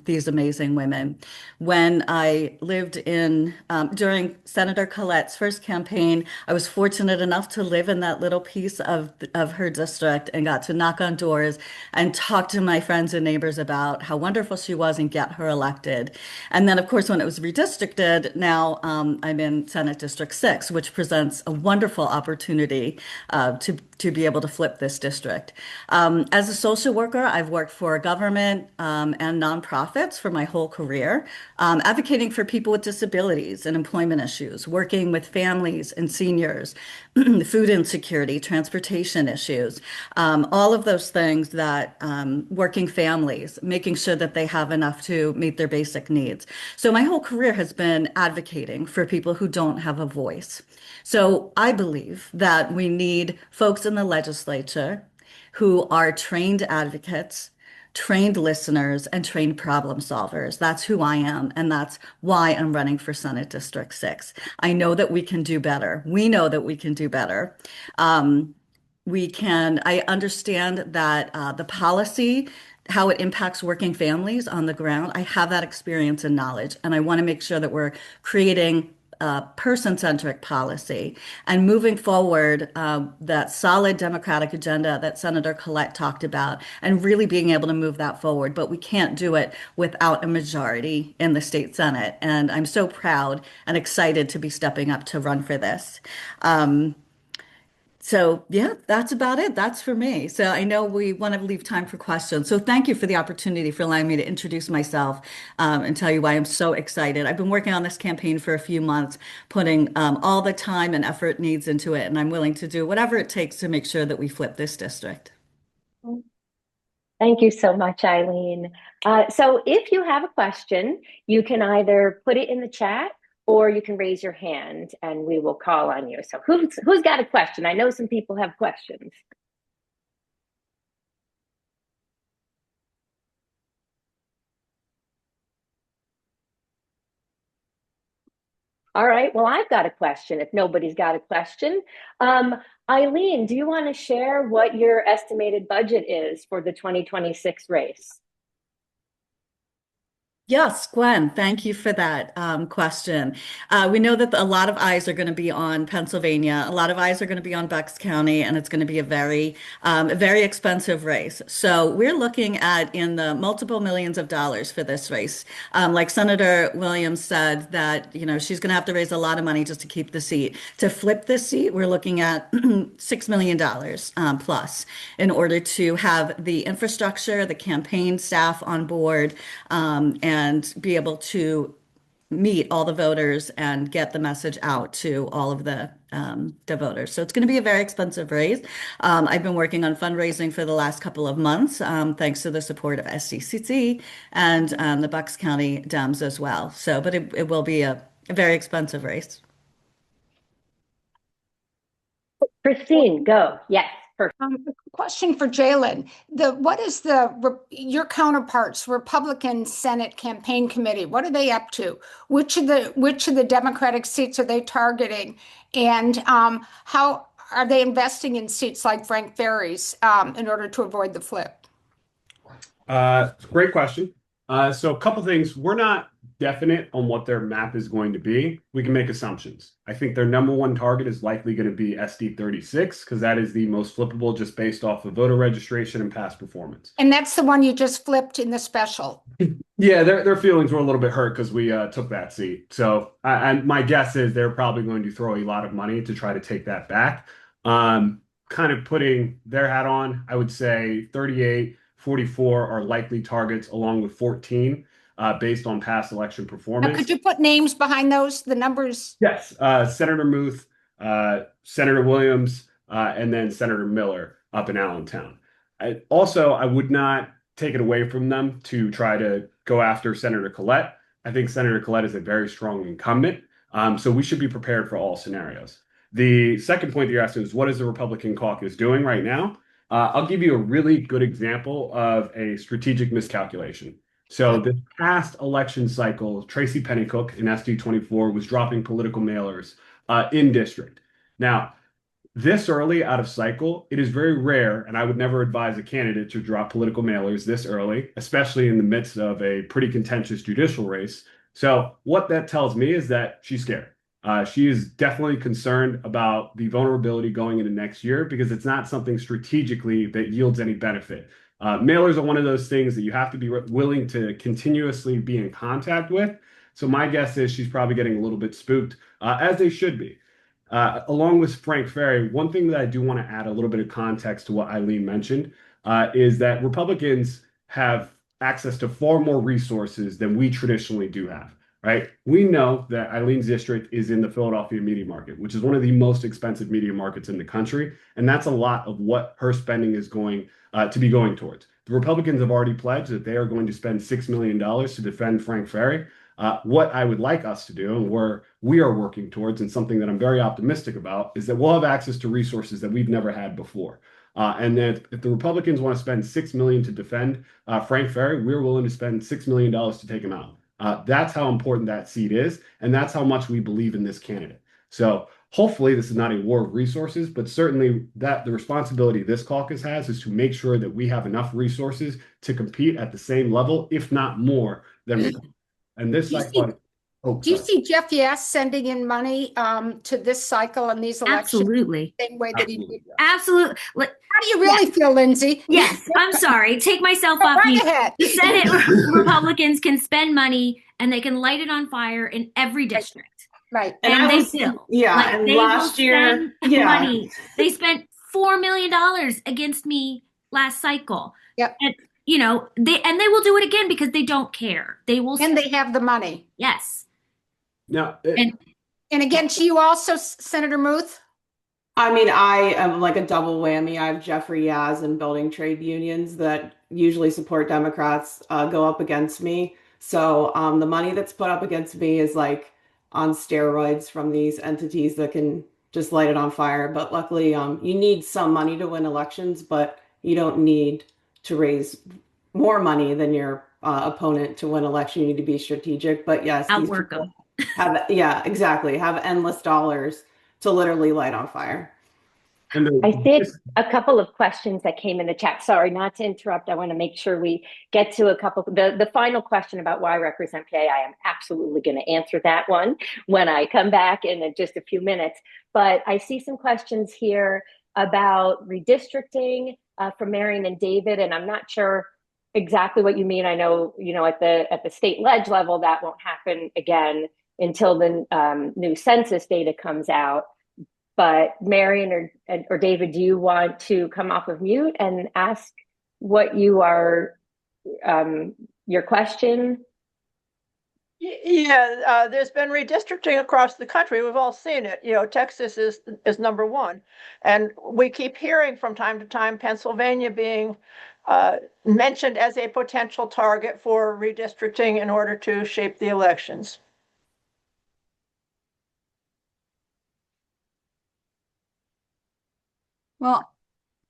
these amazing women. When I lived during Senator Collett's first campaign, I was fortunate enough to live in that little piece of her district and got to knock on doors and talk to my friends and neighbors about how wonderful she was and get her elected. And then, of course, when it was redistricted, now I'm in Senate District 6, which presents a wonderful opportunity to be able to flip this district. As a social worker, I've worked for government and nonprofits for my whole career, advocating for people with disabilities and employment issues, working with families and seniors, food insecurity, transportation issues, all of those things that working families, making sure that they have enough to meet their basic needs. So my whole career has been advocating for people who don't have a voice. So I believe that we need folks in the legislature who are trained advocates, trained listeners, and trained problem solvers. That's who I am, and that's why I'm running for Senate District 6. I know that we can do better. We know that we can do better. I understand that the policy, how it impacts working families on the ground. I have that experience and knowledge, and I want to make sure that we're creating a person-centric policy and moving forward that solid democratic agenda that Senator Collett talked about, and really being able to move that forward. But we can't do it without a majority in the state Senate. And I'm so proud and excited to be stepping up to run for this. So yeah, that's about it. That's for me. So I know we want to leave time for questions. So thank you for the opportunity for allowing me to introduce myself and tell you why I'm so excited. I've been working on this campaign for a few months, putting all the time and effort needs into it, and I'm willing to do whatever it takes to make sure that we flip this district. Thank you so much, Eileen. So if you have a question, you can either put it in the chat or you can raise your hand and we will call on you. So who's got a question? I know some people have questions. All right, well, I've got a question if nobody's got a question. Eileen, do you want to share what your estimated budget is for the 2026 race? Yes, Gwen, thank you for that question. We know that a lot of eyes are going to be on Pennsylvania. A lot of eyes are going to be on Bucks County, and it's going to be a very expensive race. So we're looking at in the multiple millions of dollars for this race. Like Senator Williams said, that she's going to have to raise a lot of money just to keep the seat. To flip this seat, we're looking at $6 million plus in order to have the infrastructure, the campaign staff on board, and be able to meet all the voters and get the message out to all of the voters. So it's going to be a very expensive race. I've been working on fundraising for the last couple of months, thanks to the support of SDCC and the Bucks County Dems as well. So, but it will be a very expensive race. Christine, go. Yes. Question for Jalen. What is your counterparts, Republican Senate Campaign Committee? What are they up to? Which of the Democratic seats are they targeting? And how are they investing in seats like Frank Ferry's in order to avoid the flip? Great question. So a couple things. We're not definite on what their map is going to be. We can make assumptions. I think their number one target is likely going to be SD 36 because that is the most flippable just based off of voter registration and past performance. And that's the one you just flipped in the special. Yeah, their feelings were a little bit hurt because we took that seat. So my guess is they're probably going to throw a lot of money to try to take that back. Kind of putting their hat on, I would say 38, 44 are likely targets along with 14. Based on past election performance. Now, could you put names behind those, the numbers? Yes, Senator Muth, Senator Williams, and then Senator Miller up in Allentown. I would not take it away from them to try to go after Senator Collett. I think Senator Collett is a very strong incumbent, so we should be prepared for all scenarios. The second point that you're asking is what is the Republican caucus doing right now? I'll give you a really good example of a strategic miscalculation. So this past election cycle, Tracy Pennycook in SD24 was dropping political mailers in district. Now, this early out of cycle, it is very rare, and I would never advise a candidate to drop political mailers this early, especially in the midst of a pretty contentious judicial race. So what that tells me is that she's scared. She is definitely concerned about the vulnerability going into next year because it's not something strategically that yields any benefit. Mailers are one of those things that you have to be willing to continuously be in contact with. So my guess is she's probably getting a little bit spooked, as they should be. Along with Frank Ferry, one thing that I do want to add a little bit of context to what Eileen mentioned is that Republicans have access to far more resources than we traditionally do have, right? We know that Eileen's district is in the Philadelphia media market, which is one of the most expensive media markets in the country. And that's a lot of what her spending is going to be going towards. The Republicans have already pledged that they are going to spend $6 million to defend Frank Ferry. What I would like us to do, and where we are working towards, and something that I'm very optimistic about, is that we'll have access to resources that we've never had before. And that if the Republicans want to spend $6 million to defend Frank Ferry, we're willing to spend $6 million to take him out. That's how important that seat is, and that's how much we believe in this candidate. So hopefully this is not a war of resources, but certainly that the responsibility this caucus has is to make sure that we have enough resources to compete at the same level, if not more than. And this cycle. Do you see Jeff Yass sending in money to this cycle and these elections? Absolutely. The same way that he did. Absolutely. How do you really feel, Lindsey? Yes, I'm sorry. Take myself off Right mute. ahead. The Senate Republicans can spend money and they can light it on fire in every district. Right. And they will. Yeah. Like, and they last will year, spend yeah. money. They spent $4 million against me last cycle. Yep. And, you know, they will do it again because they don't care. They will. And they have the money. Yes. Now, And again, to you also, Senator Muth? I mean, I am like a double whammy. I have Jeffrey Yaz and building trade unions that usually support Democrats go up against me. So the money that's put up against me is like on steroids from these entities that can just light it on fire. But luckily, you need some money to win elections, but you don't need to raise more money than your opponent to win election. You need to be strategic. But yes, these Outwork people them. yeah, exactly. Have endless dollars to literally light on fire. I see a couple of questions that came in the chat. Sorry, not to interrupt. I want to make sure we get to a couple. The final question about why I represent PA, I am absolutely going to answer that one when I come back in just a few minutes. But I see some questions here about redistricting from Marion and David, and I'm not sure exactly what you mean. I know, at the state ledge level, that won't happen again until the new census data comes out. But Marion or David, do you want to come off of mute and ask what you are, your question? Yeah, there's been redistricting across the country. We've all seen it. Texas is number one. And we keep hearing from time to time Pennsylvania being mentioned as a potential target for redistricting in order to shape the elections. Well,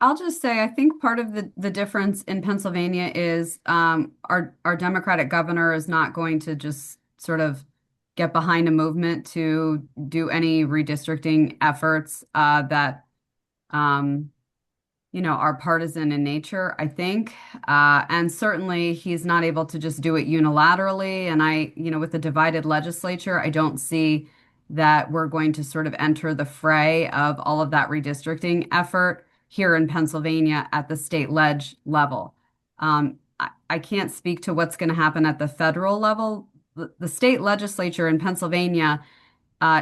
I'll just say I think part of the difference in Pennsylvania is our Democratic governor is not going to just sort of get behind a movement to do any redistricting efforts that are partisan in nature, I think. And certainly he's not able to just do it unilaterally. And with the divided legislature, I don't see that we're going to sort of enter the fray of all of that redistricting effort here in Pennsylvania at the state ledge level. I can't speak to what's going to happen at the federal level. The state legislature in Pennsylvania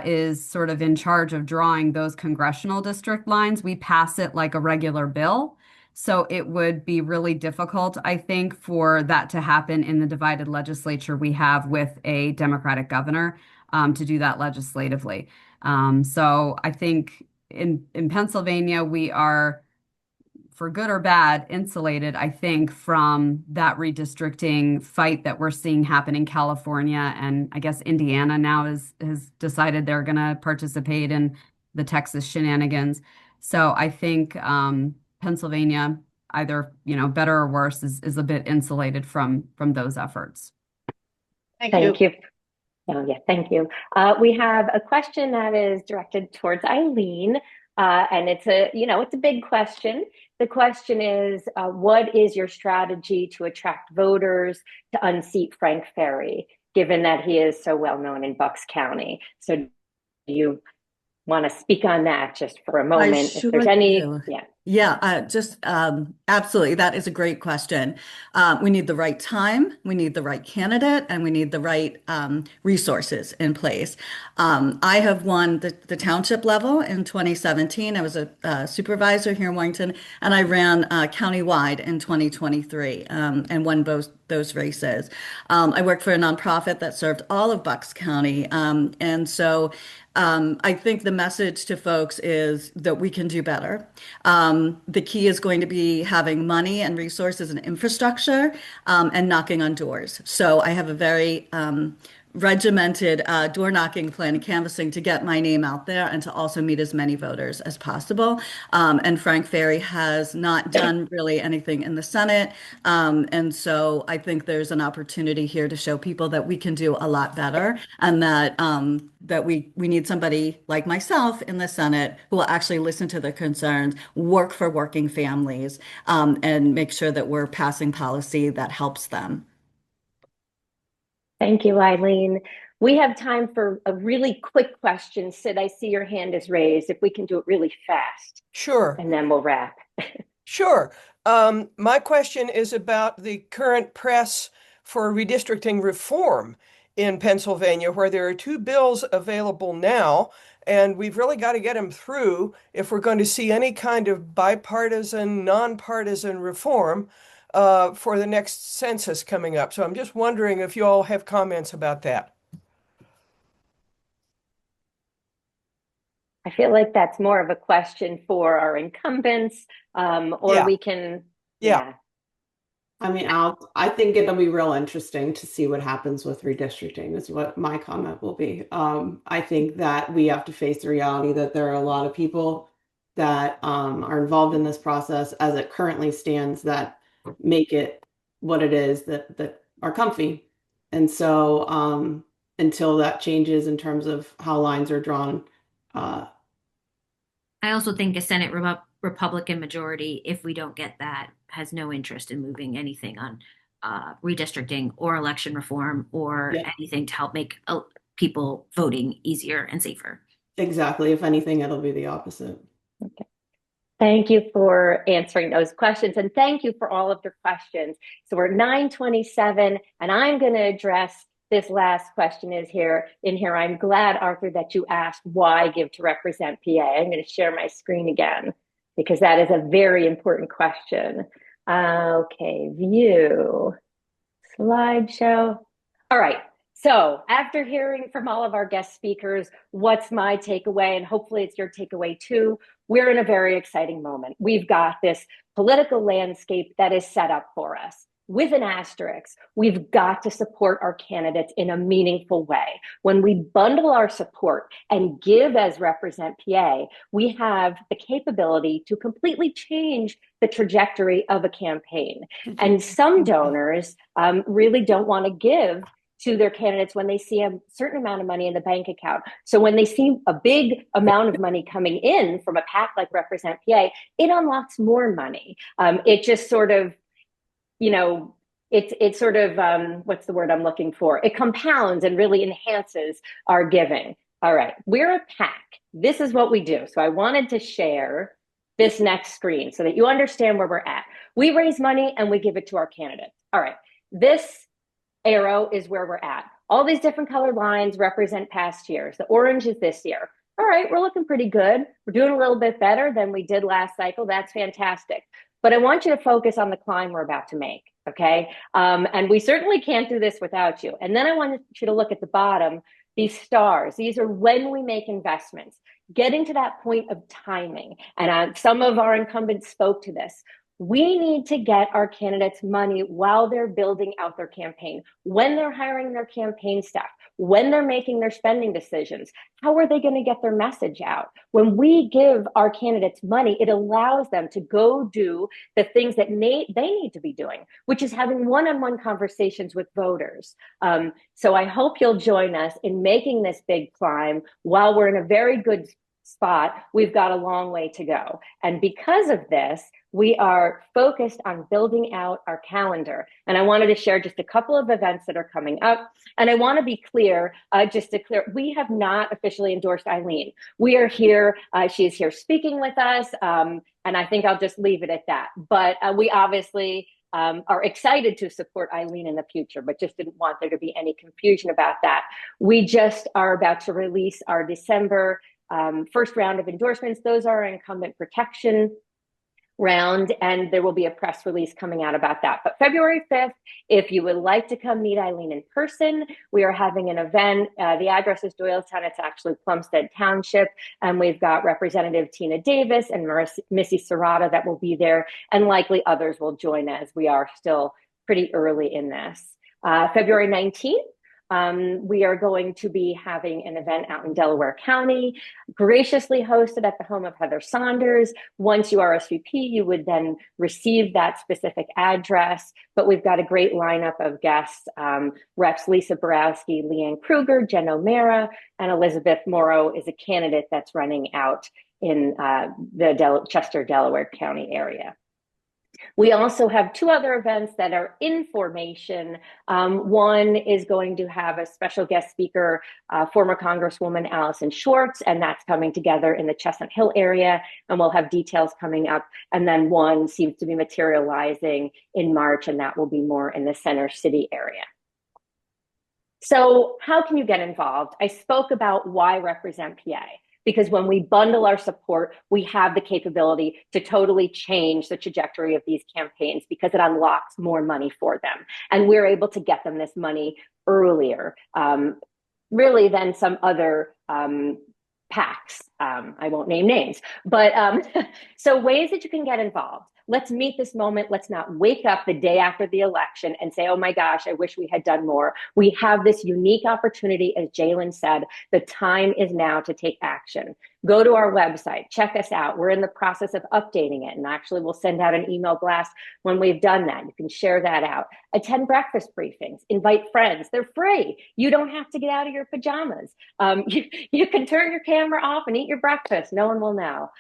is sort of in charge of drawing those congressional district lines. We pass it like a regular bill. So it would be really difficult, I think, for that to happen in the divided legislature we have with a Democratic governor to do that legislatively. So I think in Pennsylvania, we are, for good or bad, insulated, I think, from that redistricting fight that we're seeing happen in California. And I guess Indiana now has decided they're going to participate in the Texas shenanigans. So I think Pennsylvania, either, better or worse, is a bit insulated from those efforts. Thank you. Oh, yeah, thank you. We have a question that is directed towards Eileen, and it's a big question. The question is, what is your strategy to attract voters to unseat Frank Ferry, given that he is so well known in Bucks County? So do you want to speak on that just for a moment? If there's any, just absolutely. That is a great question. We need the right time, we need the right candidate, and we need the right resources in place. I have won the township level in 2017. I was a supervisor here in Warrington, and I ran countywide in 2023 and won both those races. I worked for a nonprofit that served all of Bucks County. And so I think the message to folks is that we can do better. The key is going to be having money and resources and infrastructure and knocking on doors. So I have a very regimented door knocking plan and canvassing to get my name out there and to also meet as many voters as possible. And Frank Ferry has not done really anything in the Senate. And so I think there's an opportunity here to show people that we can do a lot better, and that we need somebody like myself in the Senate who will actually listen to the concerns, work for working families, and make sure that we're passing policy that helps them. Thank you, Eileen. We have time for a really quick question. Sid, I see your hand is raised. If we can do it really fast. Sure. And then we'll wrap. Sure. My question is about the current press for redistricting reform in Pennsylvania, where there are two bills available now, and we've really got to get them through if we're going to see any kind of bipartisan, nonpartisan reform for the next census coming up. So I'm just wondering if you all have comments about that. I feel like that's more of a question for our incumbents, or we can, I mean, I think it'll be real interesting to see what happens with redistricting is what my comment will be. I think that we have to face the reality that there are a lot of people that are involved in this process as it currently stands that make it what it is, that are comfy. And so until that changes in terms of how lines are drawn. I also think a Senate Republican majority, if we don't get that, has no interest in moving anything on redistricting or election reform or anything to help make people voting easier and safer. Exactly. If anything, it'll be the opposite. Okay. Thank you for answering those questions, and thank you for all of your questions. So we're 9:27, and I'm going to address this last question in here. I'm glad, Arthur, that you asked why give to represent PA. I'm going to share my screen again because that is a very important question. Okay, view, slideshow. All right. So after hearing from all of our guest speakers, what's my takeaway? And hopefully it's your takeaway too. We're in a very exciting moment. We've got this political landscape that is set up for us. With an asterisk, we've got to support our candidates in a meaningful way. When we bundle our support and give as Represent PA, we have the capability to completely change the trajectory of a campaign. And some donors really don't want to give to their candidates when they see a certain amount of money in the bank account. So when they see a big amount of money coming in from a PAC like Represent PA, it unlocks more money. It just sort of, it's sort of, what's the word I'm looking for? It compounds and really enhances our giving. All right, we're a PAC. This is what we do. So I wanted to share this next screen so that you understand where we're at. We raise money and we give it to our candidates. All right, this arrow is where we're at. All these different colored lines represent past years. The orange is this year. All right, we're looking pretty good. We're doing a little bit better than we did last cycle. That's fantastic. But I want you to focus on the climb we're about to make, okay? And we certainly can't do this without you. And then I want you to look at the bottom, these stars. These are when we make investments. Getting to that point of timing. And some of our incumbents spoke to this. We need to get our candidates money while they're building out their campaign, when they're hiring their campaign staff, when they're making their spending decisions. How are they going to get their message out? When we give our candidates money, it allows them to go do the things that they need to be doing, which is having one-on-one conversations with voters. So I hope you'll join us in making this big climb. While we're in a very good spot, we've got a long way to go. And because of this, we are focused on building out our calendar. And I wanted to share just a couple of events that are coming up. And I want to be clear, we have not officially endorsed Eileen. We are here, she is here speaking with us. And I think I'll just leave it at that. But we obviously are excited to support Eileen in the future, but just didn't want there to be any confusion about that. We just are about to release our December first round of endorsements. Those are our incumbent protection round, and there will be a press release coming out about that. But February 5th, if you would like to come meet Eileen in person, we are having an event. The address is Doylestown. It's actually Plumstead Township. And we've got Representative Tina Davis and Missy Serrata that will be there, and likely others will join us. We are still pretty early in this. February 19th, We are going to be having an event out in Delaware County, graciously hosted at the home of Heather Saunders. Once you RSVP, you would then receive that specific address. But we've got a great lineup of guests, Reps Lisa Borowski, Leanne Kruger, Jen O'Mara, and Elizabeth Morrow is a candidate that's running out in the Chester, Delaware County area. We also have two other events that are in formation. One is going to have a special guest speaker, former Congresswoman Allison Schwartz, and that's coming together in the Chestnut Hill area, and we'll have details coming up. And then one seems to be materializing in March, and that will be more in the Center City area. So how can you get involved? I spoke about why represent PA. Because when we bundle our support, we have the capability to totally change the trajectory of these campaigns because it unlocks more money for them. And we're able to get them this money earlier, really than some other PACs. I won't name names, but so ways that you can get involved. Let's meet this moment. Let's not wake up the day after the election and say, oh my gosh, I wish we had done more. We have this unique opportunity, as Jalen said, the time is now to take action. Go to our website, check us out. We're in the process of updating it, and actually we'll send out an email blast when we've done that. You can share that out. Attend breakfast briefings, invite friends. They're free. You don't have to get out of your pajamas. You can turn your camera off and eat your breakfast. No one will know.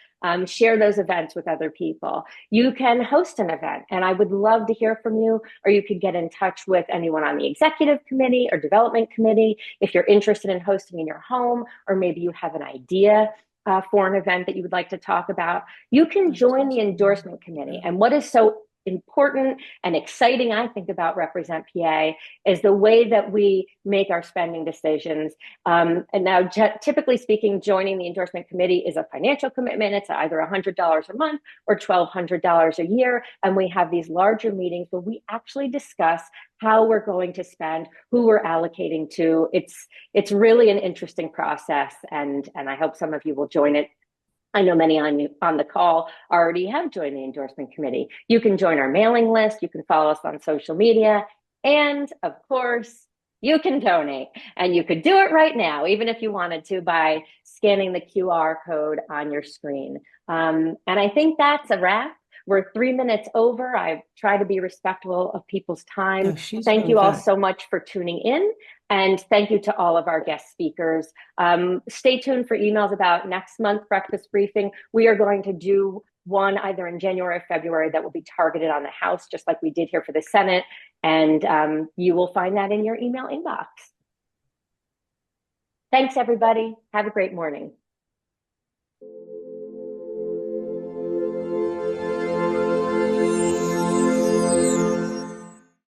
Share those events with other people. You can host an event, and I would love to hear from you, or you could get in touch with anyone on the executive committee or development committee if you're interested in hosting in your home, or maybe you have an idea for an event that you would like to talk about. You can join the endorsement committee. And what is so important and exciting, I think, about Represent PA is the way that we make our spending decisions. And now, typically speaking, joining the endorsement committee is a financial commitment. It's either $100 a month or $1,200 a year. And we have these larger meetings where we actually discuss how we're going to spend, who we're allocating to. It's really an interesting process, and I hope some of you will join it. I know many on the call already have joined the endorsement committee. You can join our mailing list. You can follow us on social media. And of course, you can donate. And you could do it right now, even if you wanted to, by scanning the QR code on your screen. And I think that's a wrap. We're 3 minutes over. I try to be respectful of people's time. Thank you all so much for tuning in. And thank you to all of our guest speakers. Stay tuned for emails about next month's breakfast briefing. We are going to do one either in January or February that will be targeted on the House, just like we did here for the Senate. And you will find that in your email inbox. Thanks, everybody. Have a great morning.